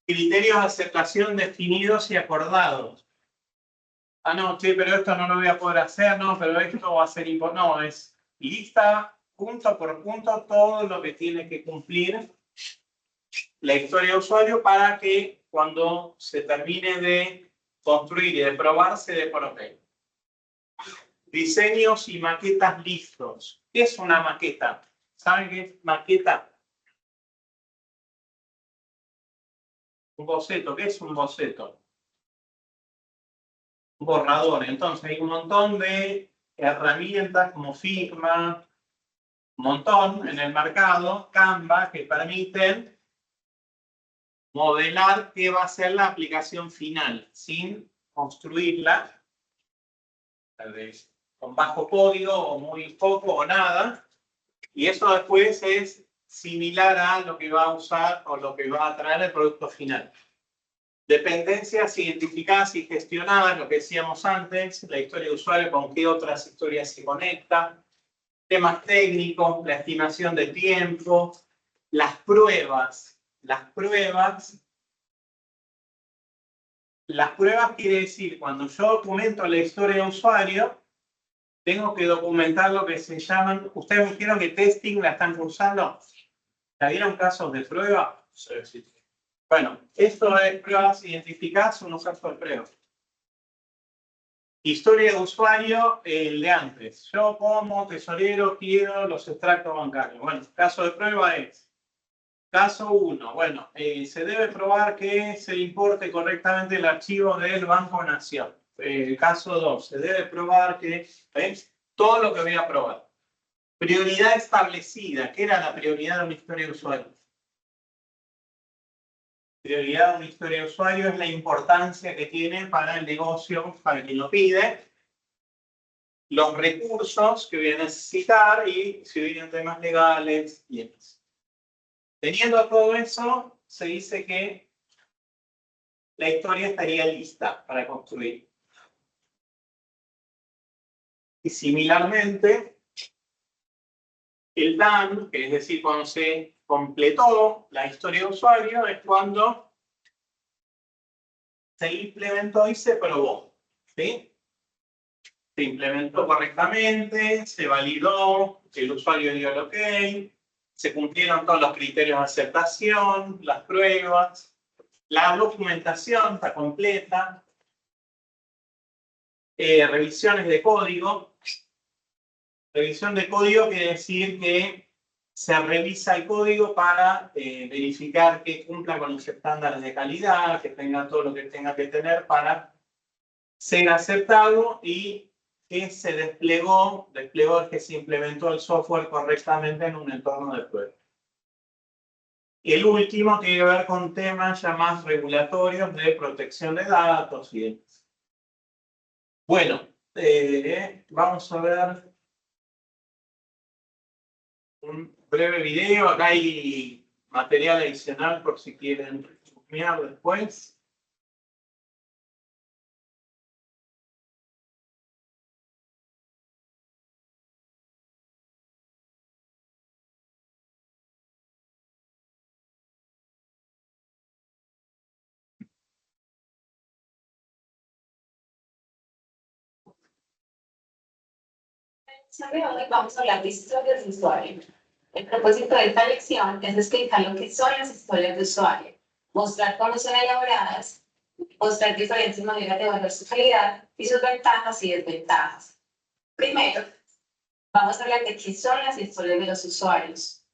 Criterios de aceptación definidos y acordados. Ah, no, sí, pero esto no lo voy a poder hacer, no, pero esto va a ser importante. No, es lista punto por punto todo lo que tiene que cumplir la historia de usuario para que cuando se termine de construir y de probar se dé por ok. Diseños y maquetas listos. ¿Qué es una maqueta? ¿Saben qué es maqueta? Un boceto. ¿Qué es un boceto? Un borrador. Entonces hay un montón de herramientas como Figma, un montón en el mercado, Canva, que permiten modelar qué va a ser la aplicación final sin construirla tal vez con bajo código o muy poco o nada, y eso después es similar a lo que va a usar o lo que va a traer el producto final. Dependencias identificadas y gestionadas, lo que decíamos antes, la historia de usuario, con qué otras historias se conecta, temas técnicos, la estimación de tiempo, las pruebas. Las pruebas quiere decir, cuando yo documento la historia de usuario, tengo que documentar lo que se llaman, ¿ustedes me dijeron que testing la están cursando? ¿Ya vieron casos de prueba? Sí, sí. Bueno, esto es pruebas identificadas, unos casos de prueba. Historia de usuario, el de antes. Yo como tesorero quiero los extractos bancarios. Bueno, caso de prueba es, caso 1, bueno, se debe probar que se importe correctamente el archivo del Banco Nación. Caso 2, se debe probar que, ¿ves? Todo lo que voy a probar. Prioridad establecida. ¿Qué era la prioridad de una historia de usuario? Prioridad de una historia de usuario es la importancia que tiene para el negocio, para quien lo pide, los recursos que voy a necesitar y si vienen temas legales y demás. Teniendo todo eso, se dice que la historia estaría lista para construir. Y similarmente, el done, que es decir, cuando se completó la historia de usuario, es cuando se implementó y se probó. ¿Sí? Se implementó correctamente, se validó, el usuario dio el ok, se cumplieron todos los criterios de aceptación, las pruebas, la documentación está completa, revisiones de código. Revisión de código quiere decir que se revisa el código para verificar que cumpla con los estándares de calidad, que tenga todo lo que tenga que tener para ser aceptado y que se desplegó es que se implementó el software correctamente en un entorno de prueba. El último tiene que ver con temas ya más regulatorios de protección de datos y demás. Bueno, vamos a ver un breve video. Acá hay material adicional por si quieren chusmear después. Hoy vamos a hablar de historias de usuario. El propósito de esta lección es explicar lo que son las historias de usuario, mostrar cómo son elaboradas, mostrar diferentes maneras de evaluar su calidad y sus ventajas y desventajas. Primero, vamos a hablar de qué son las historias de los usuarios.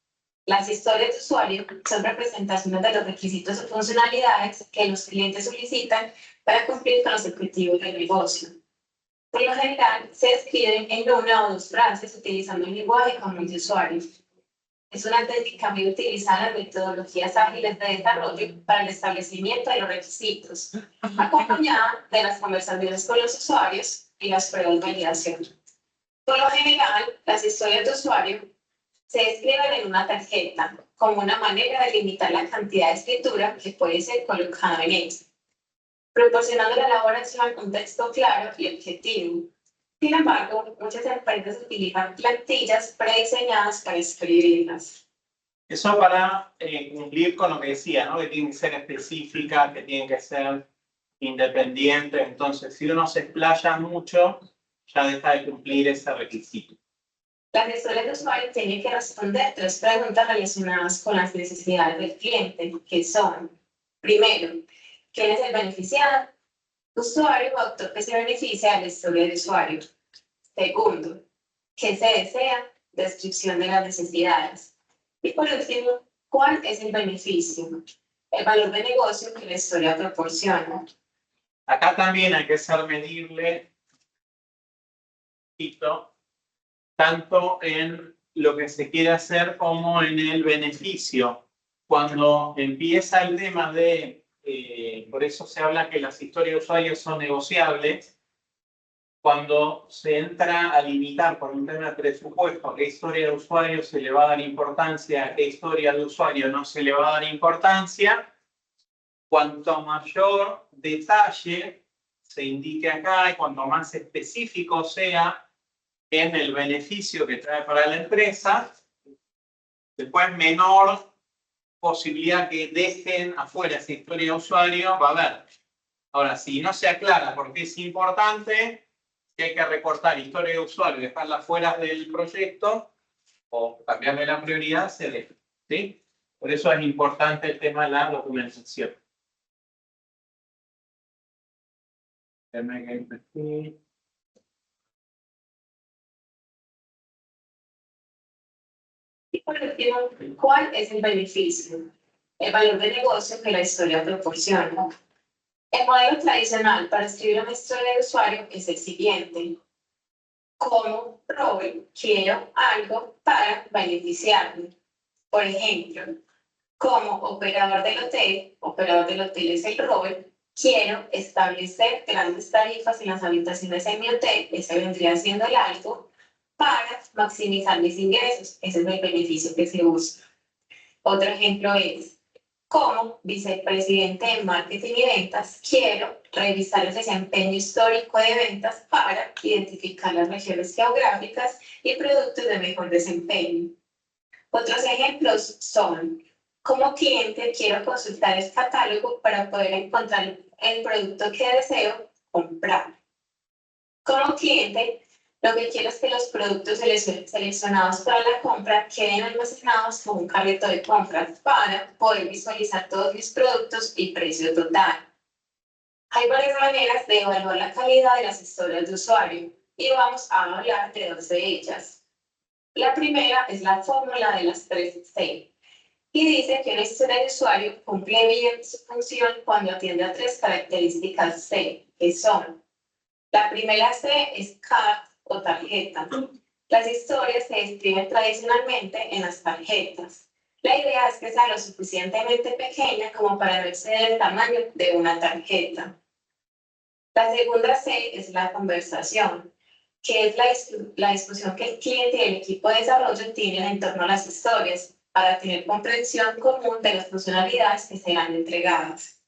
Las historias de usuario son representaciones de los requisitos o funcionalidades que los clientes solicitan para cumplir con los objetivos del negocio. Por lo general, se escriben en una o dos frases utilizando un lenguaje común de usuario. Es una técnica muy utilizada en metodologías ágiles de desarrollo para el establecimiento de los requisitos, acompañada de las conversaciones con los usuarios y las pruebas de validación. Por lo general, las historias de usuario se escriben en una tarjeta como una manera de limitar la cantidad de escritura que puede ser colocada en ella, proporcionando a la elaboración un texto claro y objetivo. Sin embargo, muchas empresas utilizan plantillas prediseñadas para escribirlas. Eso para cumplir con lo que decía, ¿no? Que tiene que ser específica, que tiene que ser independiente. Entonces, si uno se explaya mucho, ya deja de cumplir ese requisito. Las historias de usuario tienen que responder 3 preguntas relacionadas con las necesidades del cliente, que son, primero, ¿quién es el beneficiado? Usuario o autor que se beneficia de la historia de usuario. Segundo, ¿qué se desea? Descripción de las necesidades. Y por último, ¿cuál es el beneficio? El valor de negocio que la historia proporciona. Acá también hay que ser medible, tanto en lo que se quiere hacer como en el beneficio. Cuando empieza el tema de, por eso se habla que las historias de usuarios son negociables, cuando se entra a limitar por un tema de presupuesto a qué historia de usuario se le va a dar importancia, a qué historia de usuario no se le va a dar importancia, cuanto mayor detalle se indique acá y cuanto más específico sea en el beneficio que trae para la empresa, después menor posibilidad que dejen afuera esa historia de usuario va a haber. Ahora, si no se aclara por qué es importante, que hay que recortar historia de usuario y dejarla fuera del proyecto o cambiarle la prioridad, se deja. ¿Sí? Por eso es importante el tema de la documentación. Y por último, ¿cuál es el beneficio? El valor de negocio que la historia proporciona. El modelo tradicional para escribir una historia de usuario es el siguiente. Como Robert, quiero algo para beneficiarme. Por ejemplo, como operador del hotel es el Robert, quiero establecer grandes tarifas en las habitaciones en mi hotel, ese vendría siendo el algo, para maximizar mis ingresos. Ese es el beneficio que se busca. Otro ejemplo es, como vicepresidente de marketing y ventas, quiero revisar el desempeño histórico de ventas para identificar las regiones geográficas y productos de mejor desempeño. Otros ejemplos son, como cliente quiero consultar el catálogo para poder encontrar el producto que deseo comprar. Como cliente, lo que quiero es que los productos seleccionados para la compra queden almacenados con un carrito de compras para poder visualizar todos mis productos y precio total. Hay varias maneras de evaluar la calidad de las historias de usuario y vamos a hablar de 2 de ellas. La primera es la fórmula de las 3 C y dice que una historia de usuario cumple bien su función cuando atiende a 3 características C, que son: la primera C es card o tarjeta. Las historias se escriben tradicionalmente en las tarjetas. La idea es que sea lo suficientemente pequeña como para no exceder el tamaño de una tarjeta. La segunda C es la conversación, que es la discusión que el cliente y el equipo de desarrollo tienen en torno a las historias para tener comprensión común de las funcionalidades que serán entregadas.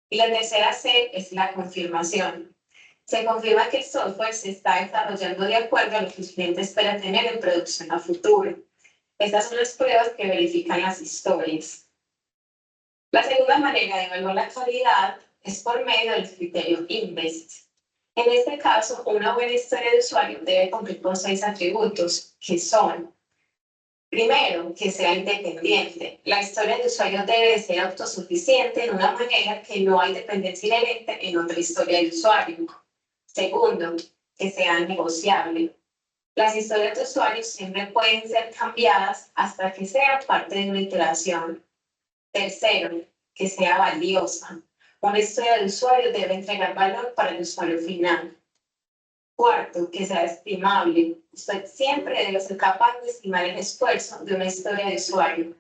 Y la tercera C es la confirmación. Se confirma que el software se está desarrollando de acuerdo a lo que el cliente espera tener en producción a futuro. Estas son las pruebas que verifican las historias. La segunda manera de evaluar la calidad es por medio del criterio INVEST. En este caso, una buena historia de usuario debe cumplir con 6 atributos, que son: primero, que sea independiente. La historia de usuario debe ser autosuficiente en una manera que no hay dependencia inherente en otra historia de usuario. Segundo, que sea negociable. Las historias de usuario siempre pueden ser cambiadas hasta que sean parte de una iteración. Tercero, que sea valiosa. Una historia de usuario debe entregar valor para el usuario final. Cuarto, que sea estimable. Usted siempre debe ser capaz de estimar el esfuerzo de una historia de usuario.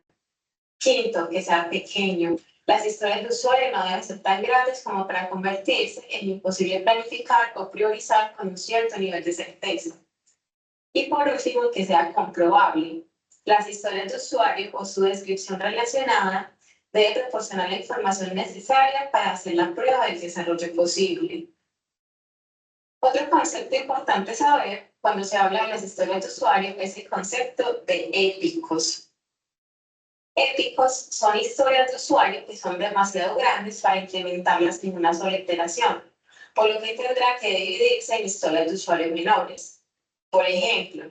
Quinto, que sea pequeño. Las historias de usuario no deben ser tan grandes como para convertirse en imposible planificar o priorizar con un cierto nivel de certeza. Y por último, que sea comprobable. Las historias de usuario o su descripción relacionada debe proporcionar la información necesaria para hacer la prueba del desarrollo posible. Otro concepto importante saber cuando se habla de las historias de usuario es el concepto de épicos. Épicos son historias de usuario que son demasiado grandes para implementarlas en una sola iteración, por lo que tendrá que dividirse en historias de usuario menores. Por ejemplo,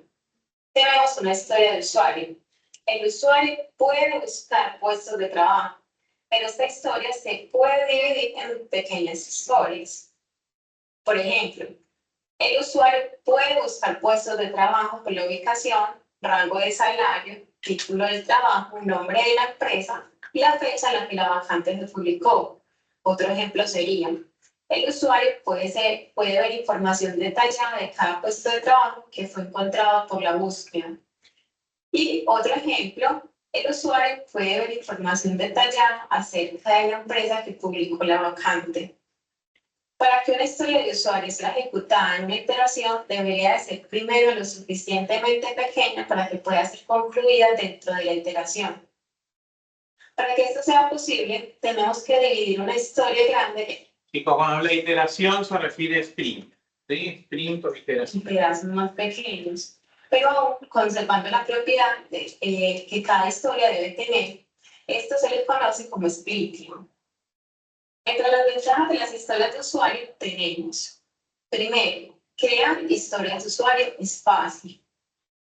tenemos una historia de usuario. El usuario puede buscar puestos de trabajo, pero esta historia se puede dividir en pequeñas historias. Por ejemplo, el usuario puede buscar puestos de trabajo por la ubicación, rango de salario, título del trabajo, nombre de la empresa y la fecha en la que la vacante se publicó. Otro ejemplo sería, el usuario puede ver información detallada de cada puesto de trabajo que fue encontrado por la búsqueda. Y otro ejemplo, el usuario puede ver información detallada acerca de la empresa que publicó la vacante. Para que una historia de usuario sea ejecutada en una iteración, debería de ser primero lo suficientemente pequeña para que pueda ser concluida dentro de la iteración. Para que esto sea posible, tenemos que dividir una historia grande Chicos, cuando habla de iteración se refiere a sprint. ¿Sí? Sprint o iteración. en pedazos más pequeños, pero aún conservando la propiedad que cada historia debe tener. Esto se le conoce como splitting. Entre las ventajas de las historias de usuario tenemos, primero, crear historias de usuario es fácil.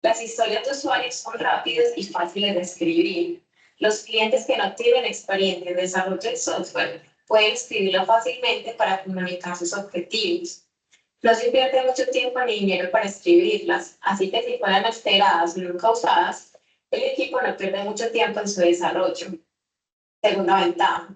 Las historias de usuario son rápidas y fáciles de escribir. Los clientes que no tienen experiencia en desarrollo de software pueden escribirlo fácilmente para comunicar sus objetivos. No se invierte mucho tiempo ni dinero para escribirlas, así que si fueran alteradas o nunca usadas, el equipo no pierde mucho tiempo en su desarrollo. Segunda ventaja.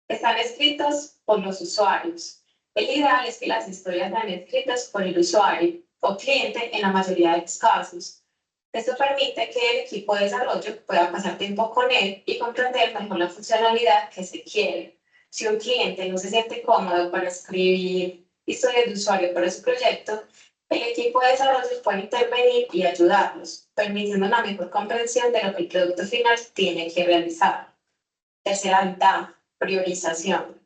Están escritos por los usuarios. El ideal es que las historias sean escritas por el usuario o cliente en la mayoría de los casos. Esto permite que el equipo de desarrollo pueda pasar tiempo con él y comprender mejor la funcionalidad que se quiere. Si un cliente no se siente cómodo para escribir historias de usuario para su proyecto, el equipo de desarrollo puede intervenir y ayudarlos, permitiendo una mejor comprensión de lo que el producto final tiene que realizar. Tercera ventaja. Priorización.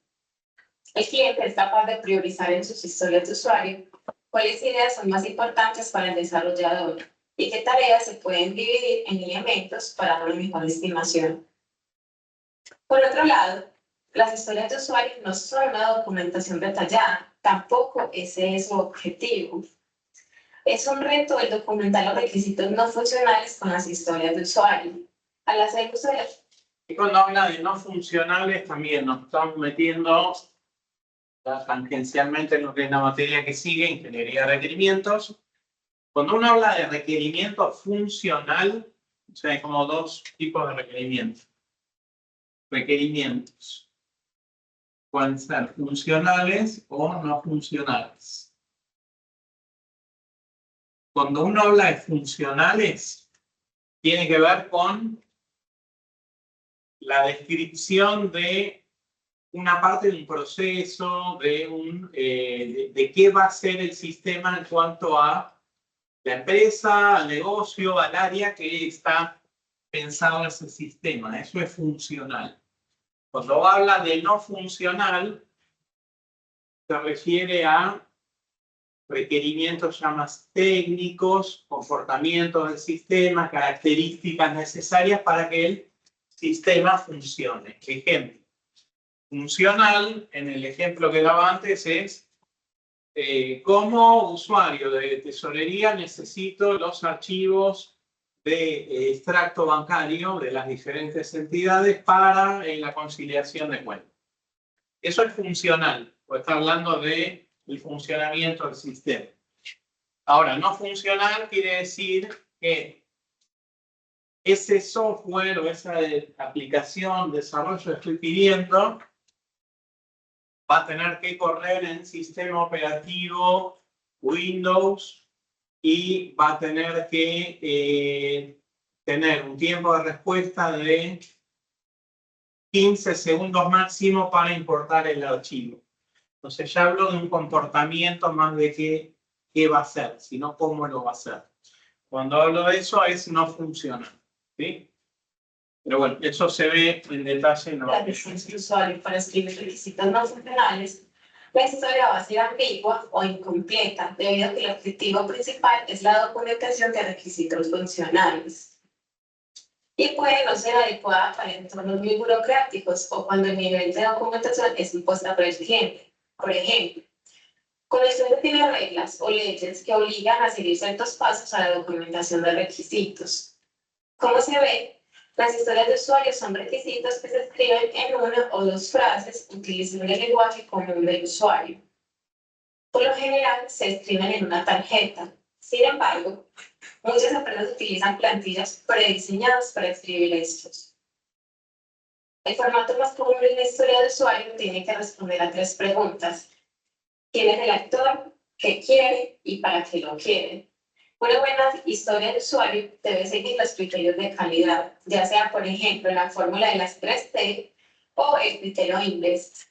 El cliente es capaz de priorizar en sus historias de usuario cuáles ideas son más importantes para el desarrollador y qué tareas se pueden dividir en elementos para una mejor estimación. Por otro lado, las historias de usuario no son una documentación detallada, tampoco ese es su objetivo. Es un reto el documentar los requisitos no funcionales con las historias de usuario. Al hacer uso de Y cuando habla de no funcionales también nos estamos metiendo tangencialmente en lo que es la materia que sigue, ingeniería de requerimientos. Cuando uno habla de requerimiento funcional, o sea, hay como dos tipos de requerimientos. Requerimientos pueden ser funcionales o no funcionales. Cuando uno habla de funcionales, tiene que ver con la descripción de una parte de un proceso, de qué va a ser el sistema en cuanto a la empresa, al negocio, al área que está pensado ese sistema. Eso es funcional. Cuando habla de no funcional, se refiere a requerimientos ya más técnicos, comportamientos del sistema, características necesarias para que el sistema funcione. Ejemplo. Funcional, en el ejemplo que daba antes, es como usuario de tesorería necesito los archivos de extracto bancario de las diferentes entidades para la conciliación de cuentas. Eso es funcional, pues está hablando del funcionamiento del sistema. Ahora, no funcional quiere decir que ese software o esa aplicación, desarrollo que estoy pidiendo, va a tener que correr en sistema operativo Windows y va a tener que tener un tiempo de respuesta de 15 segundos máximo para importar el archivo. Entonces ya hablo de un comportamiento más de qué va a hacer, sino cómo lo va a hacer. Cuando hablo de eso es no funciona, ¿sí? Pero bueno, eso se ve en detalle. No. La licencia del usuario para escribir requisitos no funcionales, la historia va a ser ambigua o incompleta, debido a que el objetivo principal es la documentación de requisitos funcionales. Y puede no ser adecuada para entornos muy burocráticos o cuando el nivel de documentación es impuesta por el cliente. Por ejemplo, cuando el cliente tiene reglas o leyes que obligan a seguir ciertos pasos a la documentación de requisitos. Como se ve, las historias de usuario son requisitos que se escriben en una o dos frases utilizando el lenguaje común del usuario. Por lo general, se escriben en una tarjeta. Sin embargo, muchas empresas utilizan plantillas prediseñadas para escribir estos. El formato más común de una historia de usuario tiene que responder a 3 preguntas. ¿Quién es el actor? ¿Qué quiere? ¿Y para qué lo quiere? Una buena historia de usuario debe seguir los criterios de calidad, ya sea, por ejemplo, la fórmula de las 3T o el criterio INVEST.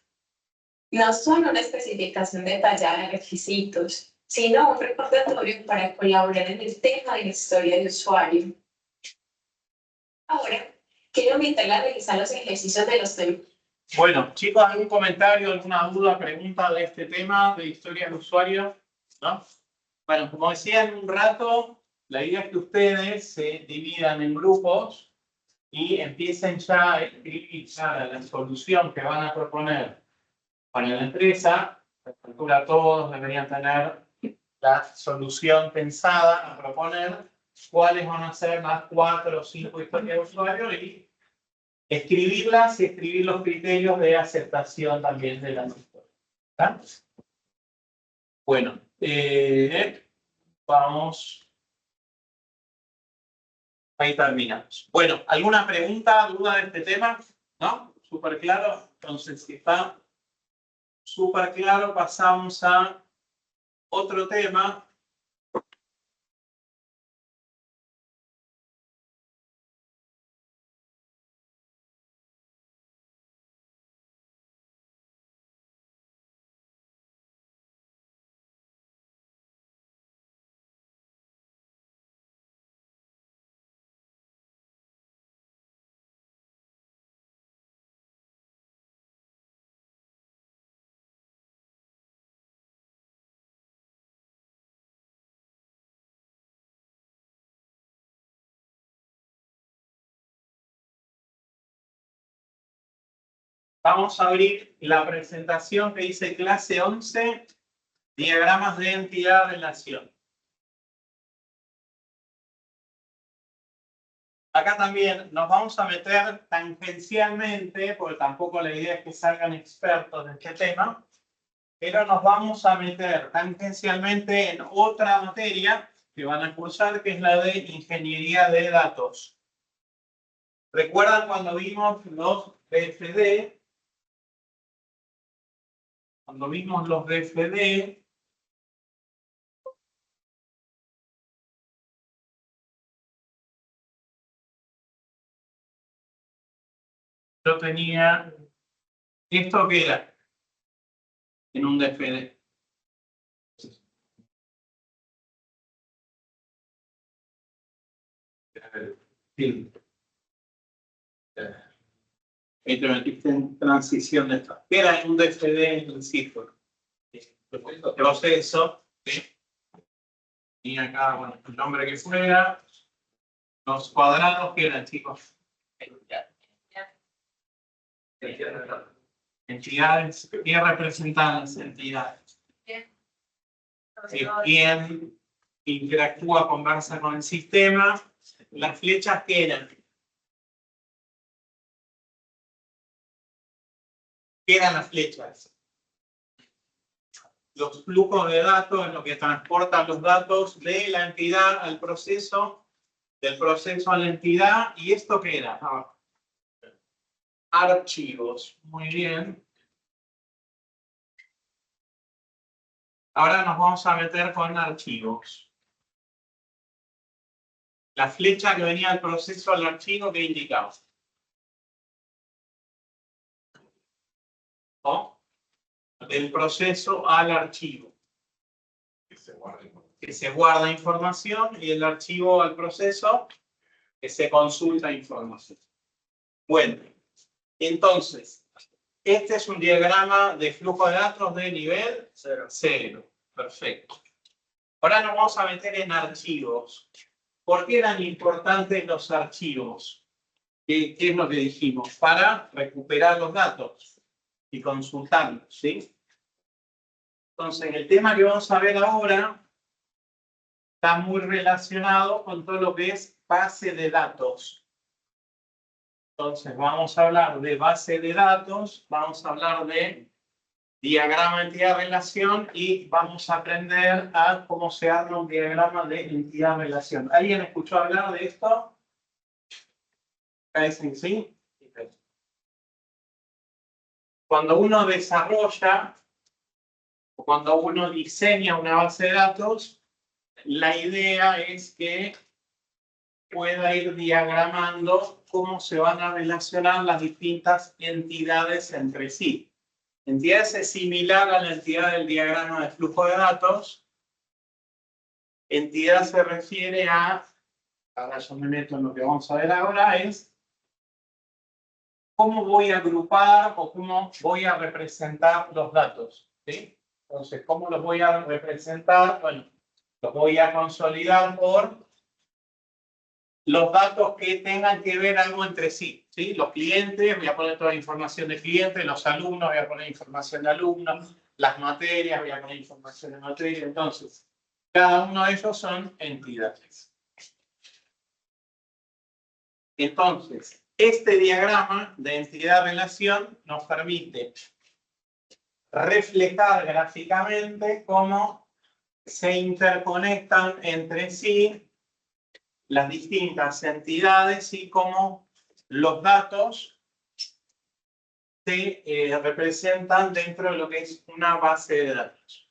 No son una especificación detallada de requisitos, sino un recordatorio para colaborar en el tema de la historia de usuario. Ahora, quiero invitarla a revisar los ejercicios de los temas. Bueno, chicos, ¿algún comentario, alguna duda, pregunta de este tema de historia de usuario? ¿No? Bueno, como decía en un rato, la idea es que ustedes se dividan en grupos y empiecen ya a escribir ya la solución que van a proponer para la empresa. A esta altura todos deberían tener la solución pensada a proponer, cuáles van a ser las 4 o 5 historias de usuario y escribirlas y escribir los criterios de aceptación también de las historias. ¿Está? Bueno, vamos. Ahí terminamos. Bueno, ¿alguna pregunta, duda de este tema? ¿No? ¿Súper claro? Entonces, si está súper claro, pasamos a otro tema. Vamos a abrir la presentación que dice clase 11, diagramas de entidad-relación. Acá también nos vamos a meter tangencialmente, porque tampoco la idea es que salgan expertos de este tema, pero nos vamos a meter tangencialmente en otra materia que van a cursar, que es la de ingeniería de datos. ¿Recuerdan cuando vimos los BFD? Cuando vimos los BFD, yo tenía esto que era en un DFD. Sí. Ahí te metiste en transición de esto. ¿Qué era en un DFD en cifra? El proceso. ¿Sí? Y acá, bueno, el nombre que fuera. Los cuadrados que eran, chicos. Entidades. ¿Qué representan las entidades? Sí, ¿quién interactúa, conversa con el sistema? Las flechas que eran. ¿Qué eran las flechas? Los flujos de datos en lo que transportan los datos de la entidad al proceso, del proceso a la entidad. ¿Y esto qué era? Archivos. Muy bien. Ahora nos vamos a meter con archivos. La flecha que venía del proceso al archivo, ¿qué indicaba? ¿No? Del proceso al archivo. Que se guarda información y el archivo al proceso que se consulta información. Bueno, entonces, este es un diagrama de flujo de datos de nivel 0. Perfecto. Ahora nos vamos a meter en archivos. ¿Por qué eran importantes los archivos? ¿Qué es lo que dijimos? Para recuperar los datos y consultarlos, ¿sí? Entonces, el tema que vamos a ver ahora está muy relacionado con todo lo que es base de datos. Entonces, vamos a hablar de base de datos, vamos a hablar de diagrama entidad-relación y vamos a aprender a cómo se arma un diagrama de entidad-relación. ¿Alguien escuchó hablar de esto? ¿Dicen sí? Cuando uno desarrolla o cuando uno diseña una base de datos, la idea es que pueda ir diagramando cómo se van a relacionar las distintas entidades entre sí. Entidades es similar a la entidad del diagrama de flujo de datos. Entidad se refiere a, ahora yo me meto en lo que vamos a ver ahora, es cómo voy a agrupar o cómo voy a representar los datos, ¿sí? Entonces, ¿cómo los voy a representar? Bueno, los voy a consolidar por los datos que tengan que ver algo entre sí, ¿sí? Los clientes, voy a poner toda la información de clientes, los alumnos, voy a poner información de alumnos, las materias, voy a poner información de materias. Entonces, cada uno de ellos son entidades. Entonces, este diagrama de entidad-relación nos permite reflejar gráficamente cómo se interconectan entre sí las distintas entidades y cómo los datos se representan dentro de lo que es una base de datos.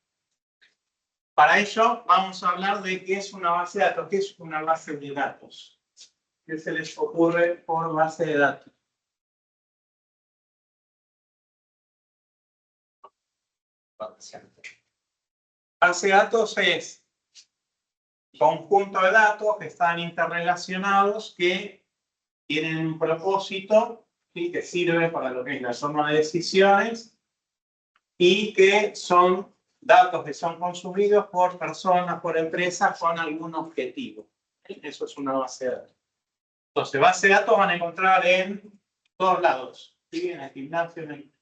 Para ello vamos a hablar de qué es una base de datos. ¿Qué es una base de datos? ¿Qué se les ocurre por base de datos? Base de datos es conjunto de datos que están interrelacionados, que tienen un propósito, ¿sí? Que sirve para lo que es la toma de decisiones y que son datos que son consumidos por personas, por empresas con algún objetivo. Eso es una base de datos. Entonces, base de datos van a encontrar en todos lados, ¿sí? En el gimnasio, en el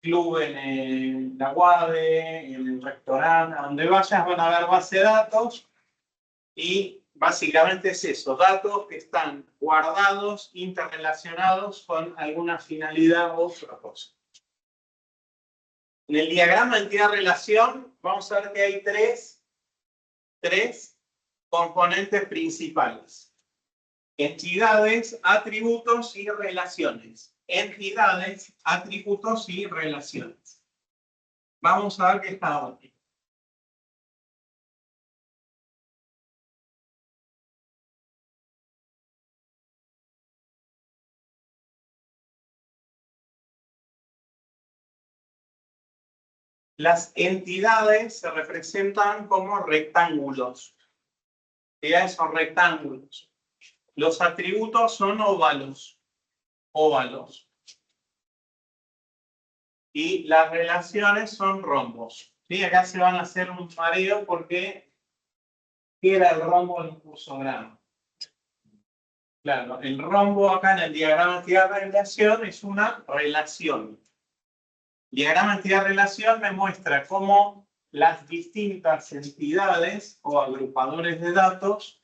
club, en la UADE, en el restaurante, a donde vayas van a ver base de datos. Y básicamente es eso, datos que están guardados, interrelacionados con alguna finalidad o propósito. En el diagrama de entidad-relación vamos a ver que hay tres componentes principales. Entidades, atributos y relaciones. Entidades, atributos y relaciones. Vamos a ver qué está aquí. Las entidades se representan como rectángulos. Entidades son rectángulos. Los atributos son óvalos. Y las relaciones son rombos. ¿Sí? Acá se van a hacer un mareo porque ¿qué era el rombo en un cursograma? Claro, el rombo acá en el diagrama de entidad-relación es una relación. Diagrama entidad-relación me muestra cómo las distintas entidades o agrupadores de datos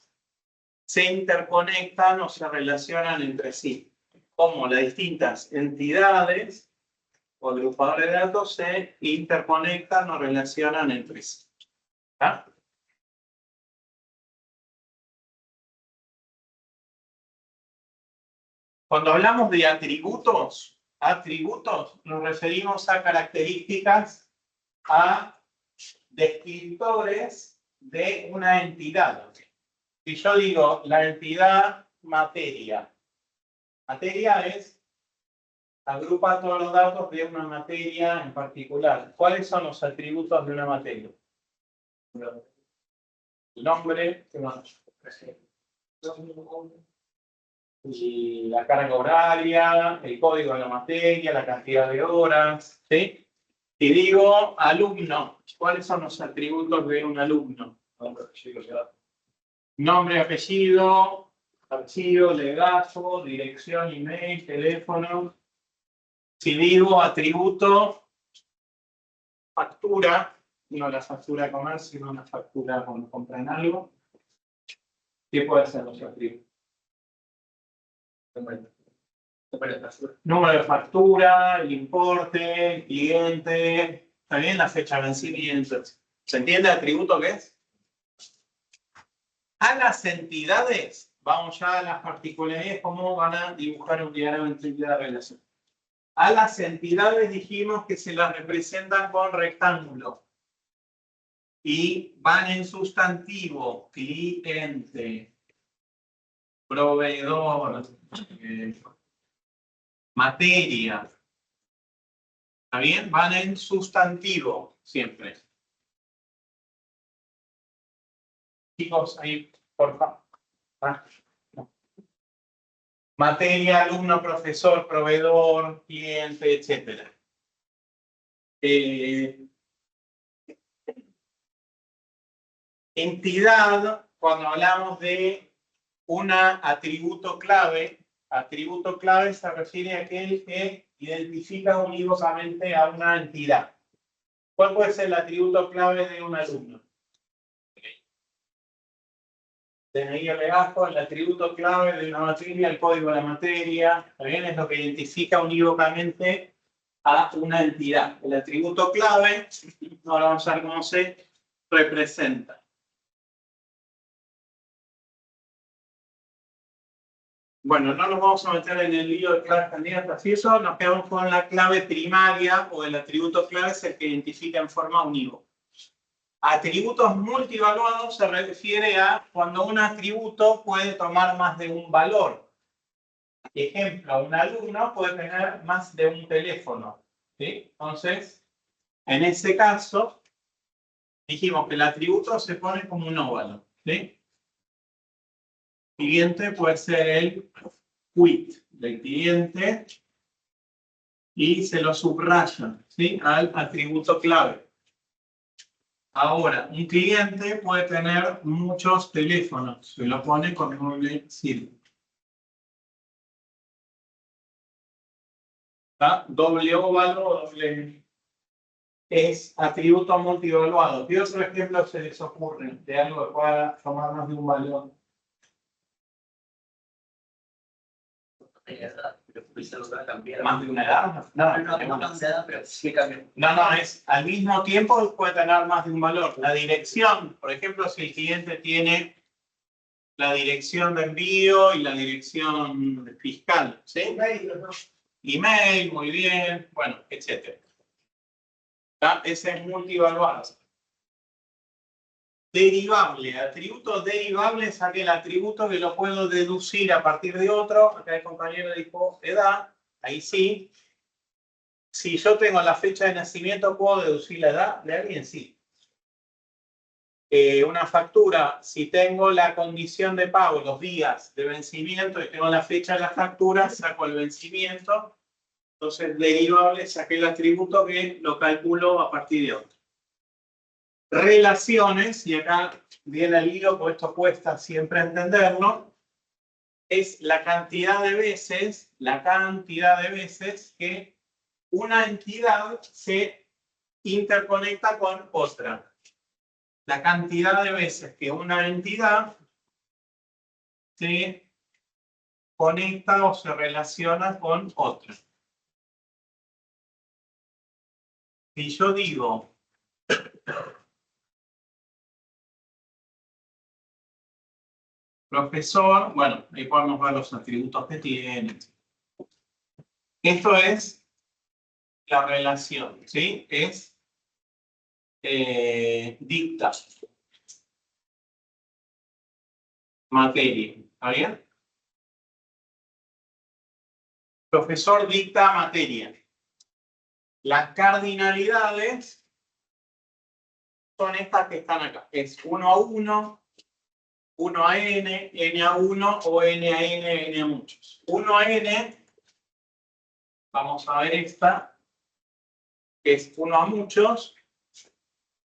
se interconectan o se relacionan entre sí. Cómo las distintas entidades o agrupadores de datos se interconectan o relacionan entre sí. ¿Ah? Cuando hablamos de atributos nos referimos a características, a descriptores de una entidad. Si yo digo la entidad materia, materia agrupa todos los datos de una materia en particular. ¿Cuáles son los atributos de una materia? El nombre, ¿qué más? Y la carga horaria, el código de la materia, la cantidad de horas, ¿sí? Si digo alumno, ¿cuáles son los atributos de un alumno? Nombre, apellido, archivo, legajo, dirección, email, teléfono. Si digo atributo, factura, no la factura de comercio, sino una factura cuando compran algo. ¿Qué puede ser los atributos? Número de factura, el importe, el cliente, también la fecha de vencimiento. ¿Se entiende el atributo qué es? A las entidades, vamos ya a las particularidades, cómo van a dibujar un diagrama entre entidad de relación. A las entidades dijimos que se las representan con rectángulo. Y van en sustantivo, cliente, proveedor, materia. ¿Está bien? Van en sustantivo siempre. Chicos, ahí, por favor. No. Materia, alumno, profesor, proveedor, cliente, etc. Entidad, cuando hablamos de un atributo clave se refiere a aquel que identifica unívocamente a una entidad. ¿Cuál puede ser el atributo clave de un alumno? DNI o legajo, el atributo clave de una materia, el código de la materia, también es lo que identifica unívocamente a una entidad. El atributo clave, ahora vamos a ver cómo se representa. Bueno, no nos vamos a meter en el lío de claves candidatas y eso, nos quedamos con la clave primaria o el atributo clave es el que identifica en forma unívoca. Atributos multivaluados se refiere a cuando un atributo puede tomar más de un valor. Ejemplo, un alumno puede tener más de un teléfono. ¿Sí? Entonces, en ese caso, dijimos que el atributo se pone como un óvalo. ¿Sí? Siguiente puede ser el quit del cliente y se lo subraya, ¿sí? Al atributo clave. Ahora, un cliente puede tener muchos teléfonos, se lo pone con doble círculo. ¿Está? Doble óvalo, doble... Es atributo multivaluado. ¿Qué otro ejemplo se les ocurre de algo que pueda tomar más de un valor? ¿Más de una edad? No, es al mismo tiempo puede tener más de un valor. La dirección, por ejemplo, si el cliente tiene la dirección de envío y la dirección fiscal, ¿sí? Email, muy bien, bueno, etc. Ese es multivaluado. Derivable, atributo derivable es aquel atributo que lo puedo deducir a partir de otro. Acá el compañero dijo edad, ahí sí. Si yo tengo la fecha de nacimiento, ¿puedo deducir la edad de alguien? Sí. Una factura, si tengo la condición de pago, los días de vencimiento y tengo la fecha de la factura, saco el vencimiento. Entonces, derivable es aquel atributo que lo calculo a partir de otro. Relaciones, y acá viene el hilo, porque esto cuesta siempre entenderlo, es la cantidad de veces que una entidad se interconecta con otra. La cantidad de veces que una entidad se conecta o se relaciona con otra. Si yo digo profesor, bueno, ahí podemos ver los atributos que tiene. Esto es la relación, ¿sí? Es dicta materia. ¿Está bien? Profesor dicta materia. Las cardinalidades son estas que están acá. Es 1 a 1, 1 a n, n a 1 o n a n, n a muchos. 1 a n, vamos a ver esta, que es 1 a muchos,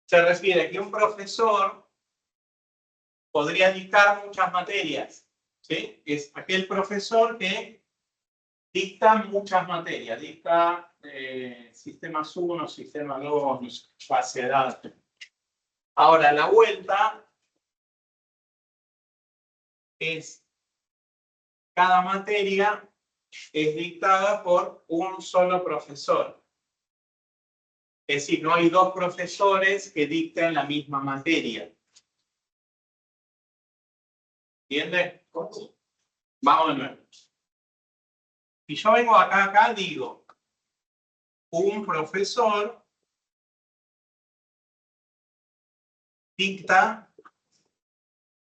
se refiere a que un profesor podría dictar muchas materias. ¿Sí? Es aquel profesor que dicta muchas materias, dicta sistemas 1, sistemas 2, base de datos. Ahora, la vuelta es cada materia es dictada por un solo profesor. Es decir, no hay dos profesores que dicten la misma materia. ¿Entiendes? Vamos de nuevo. Si yo vengo acá, digo, un profesor dicta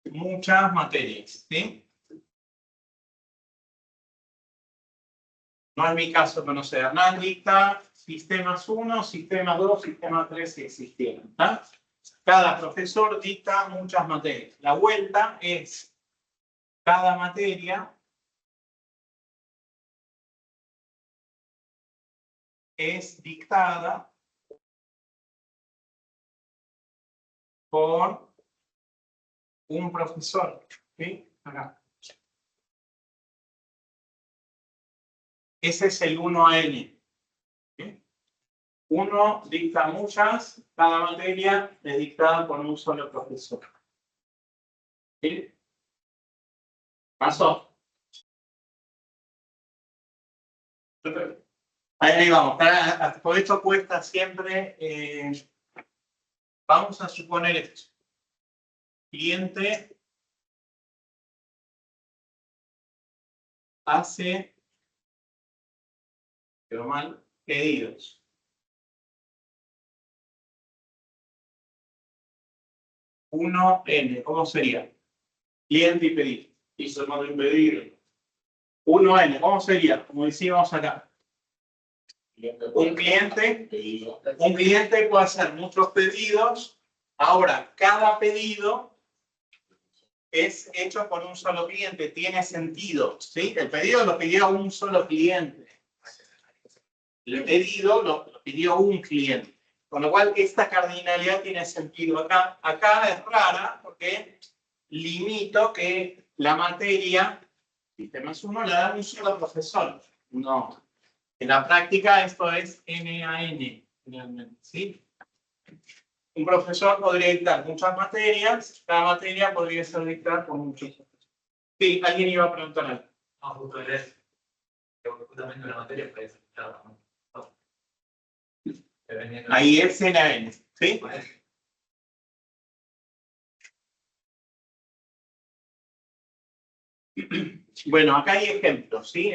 muchas materias, ¿sí? No es mi caso conocer. Hernán dicta sistemas 1, sistemas 2, sistemas 3 si existieran. ¿Tá? Cada profesor dicta muchas materias. La vuelta es cada materia es dictada por un profesor. ¿Sí? Acá. Ese es el 1 a n. ¿Sí? Uno dicta muchas, cada materia es dictada por un solo profesor. ¿Sí? ¿Pasó? Ahí vamos. Por esto cuesta siempre. Vamos a suponer esto. Cliente hace, pero mal, pedidos. Uno N, ¿cómo sería? Cliente y pedido. Hizo más de un pedido. 1N, ¿cómo sería? Como decíamos acá. Un cliente puede hacer muchos pedidos. Ahora, cada pedido es hecho por un solo cliente. Tiene sentido. ¿Sí? El pedido lo pidió un solo cliente. El pedido lo pidió un cliente. Con lo cual, esta cardinalidad tiene sentido acá. Acá es rara porque limito que la materia, sistemas 1, la da un solo profesor. No. En la práctica esto es N a N, realmente, ¿sí? Un profesor podría dictar muchas materias, cada materia podría ser dictada por muchos profesores. Sí, alguien iba a preguntar algo. No, justo es eso. Justamente una materia puede ser dictada, ¿no? Ahí es N a N, ¿sí? Bueno, acá hay ejemplos, ¿sí?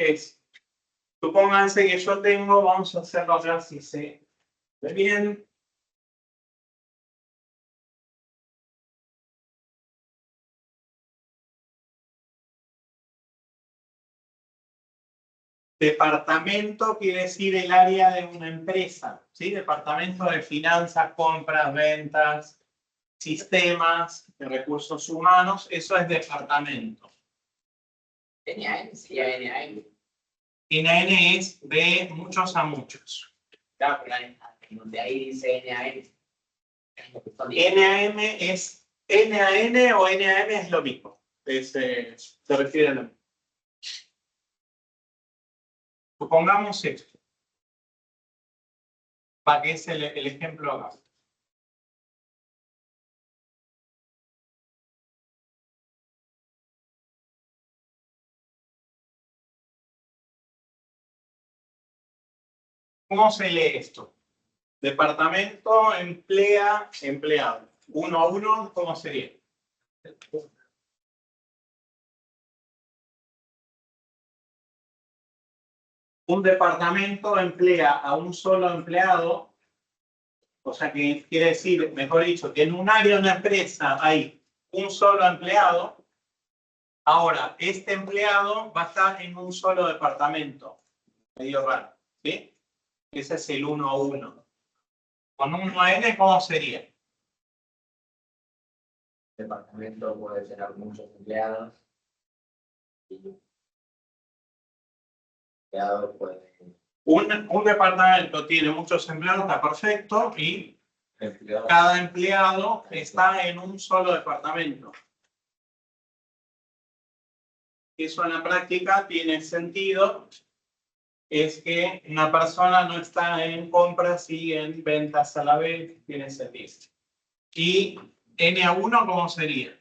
Supónganse que yo tengo, vamos a hacerlo acá si se ve bien. Departamento quiere decir el área de una empresa, ¿sí? Departamento de finanzas, compras, ventas, sistemas, de recursos humanos, eso es departamento. NAN sería NAN. NAN es de muchos a muchos. Claro, pero donde ahí dice NAN. NAM es NAN o NAM es lo mismo. Se refiere a lo mismo. Supongamos esto. Para que es el ejemplo acá. ¿Cómo se lee esto? Departamento emplea empleado. 1 a 1, ¿cómo sería? Un departamento emplea a un solo empleado. O sea que quiere decir, mejor dicho, que en un área de una empresa hay un solo empleado. Ahora, este empleado va a estar en un solo departamento. Medio raro, ¿sí? Ese es el 1 a 1. Con 1 a n, ¿cómo sería? El departamento puede tener muchos empleados. Y empleados pueden. Un departamento tiene muchos empleados, está perfecto, y cada empleado está en un solo departamento. Eso en la práctica tiene sentido, es que una persona no está en compras y en ventas a la vez, tiene sentido. ¿Y n a 1 cómo sería?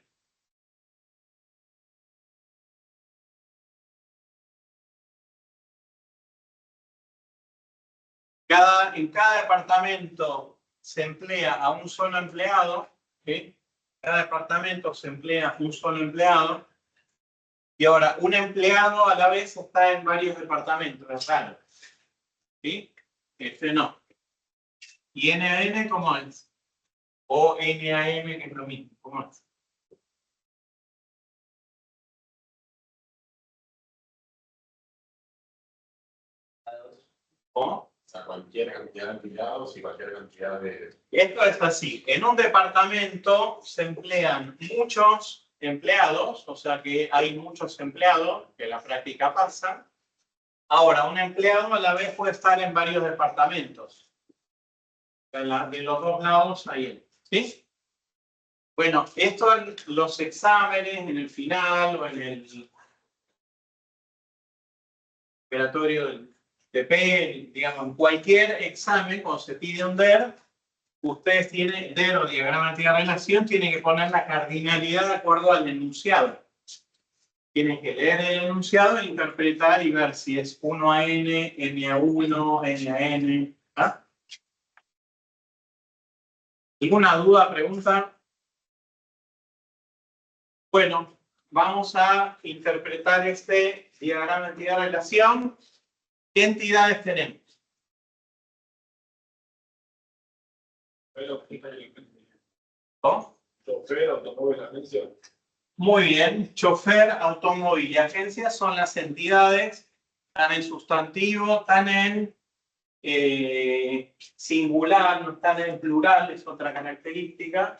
En cada departamento se emplea a un solo empleado, ¿sí? Cada departamento se emplea un solo empleado. Y ahora, un empleado a la vez está en varios departamentos, es raro. ¿Sí? Este no. ¿Y N a N cómo es? O N a M, que es lo mismo. ¿Cómo es? ¿Cómo? O sea, cualquier cantidad de empleados y cualquier cantidad de... Esto es así. En un departamento se emplean muchos empleados, o sea que hay muchos empleados, que la práctica pasa. Ahora, un empleado a la vez puede estar en varios departamentos. De los dos lados hay él. ¿Sí? Bueno, esto en los exámenes, en el final o en el operatorio del TP, digamos, en cualquier examen, cuando se pide un DER, ustedes tienen, DER o diagrama de relación, tienen que poner la cardinalidad de acuerdo al enunciado. Tienen que leer el enunciado, interpretar y ver si es 1 a n, n a 1, n a n. ¿Ah? ¿Alguna duda, pregunta? Bueno, vamos a interpretar este diagrama de entidad-relación. ¿Qué entidades tenemos? ¿Cómo? Chofer, automóvil, agencia. Muy bien. Chofer, automóvil y agencia son las entidades, están en sustantivo, están en singular, no están en plural, es otra característica.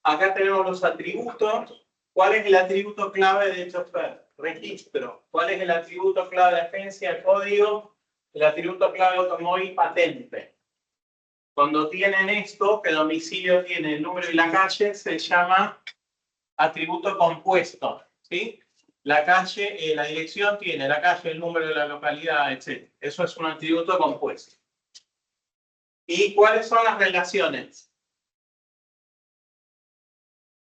Acá tenemos los atributos. ¿Cuál es el atributo clave de chofer? Registro. ¿Cuál es el atributo clave de agencia? Código. El atributo clave de automóvil, patente. Cuando tienen esto, que el domicilio tiene el número y la calle, se llama atributo compuesto. ¿Sí? La calle, la dirección tiene la calle, el número de la localidad, etc. Eso es un atributo compuesto. ¿Y cuáles son las relaciones?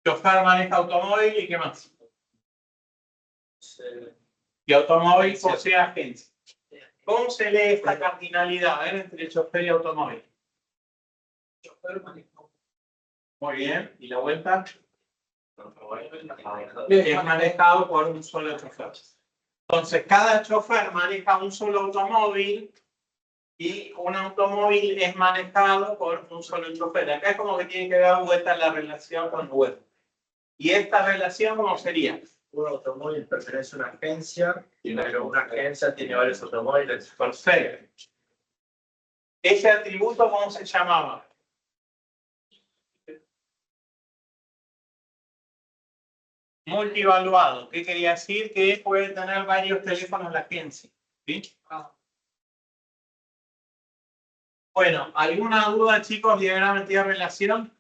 Chofer maneja automóvil y ¿qué más? Y automóvil posee agencia. ¿Cómo se lee esta cardinalidad entre chofer y automóvil? Chofer manejado. Muy bien. ¿Y la vuelta? Es manejado por un solo chofer. Entonces, cada chofer maneja un solo automóvil y un automóvil es manejado por un solo chofer. Acá es como que tiene que dar vuelta la relación con web. ¿Y esta relación cómo sería? Un automóvil pertenece a una agencia, pero una agencia tiene varios automóviles. Perfecto. ¿Ese atributo cómo se llamaba? Multivaluado. ¿Qué quería decir? Que puede tener varios teléfonos la agencia. ¿Sí? Bueno, ¿alguna duda, chicos, diagrama de relación?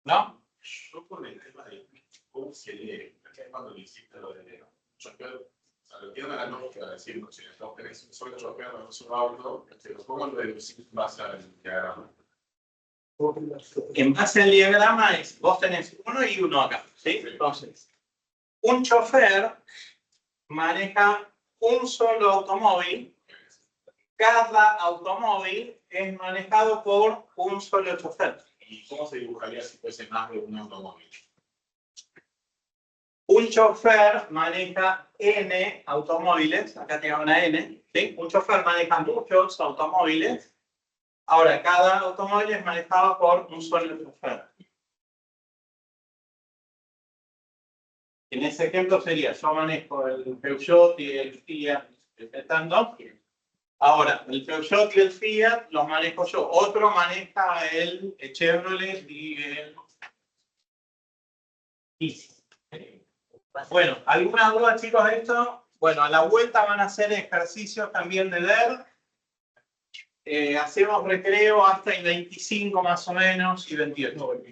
¿No? Yo con el tema de cómo se lee, cuando le hiciste lo de chofer, o sea, lo entiendo la lógica de decir, si no tenés un solo chofer, no es un auto, ¿cómo lo deducís en base al diagrama? En base al diagrama es, vos tenés uno y uno acá, ¿sí? Entonces, un chofer maneja un solo automóvil. Cada automóvil es manejado por un solo chofer. ¿Y cómo se dibujaría si fuese más de un automóvil? Un chofer maneja N automóviles, acá tiene una N, ¿sí? Un chofer maneja muchos automóviles. Ahora, cada automóvil es manejado por un solo chofer. En ese ejemplo sería, yo manejo el Peugeot y el Fiat, respetando. Ahora, el Peugeot y el Fiat los manejo yo. Otro maneja el Chevrolet y el Easy. Bueno, ¿alguna duda, chicos, de esto? Bueno, a la vuelta van a hacer ejercicios también de leer. Hacemos recreo hasta el 25 más o menos y 28.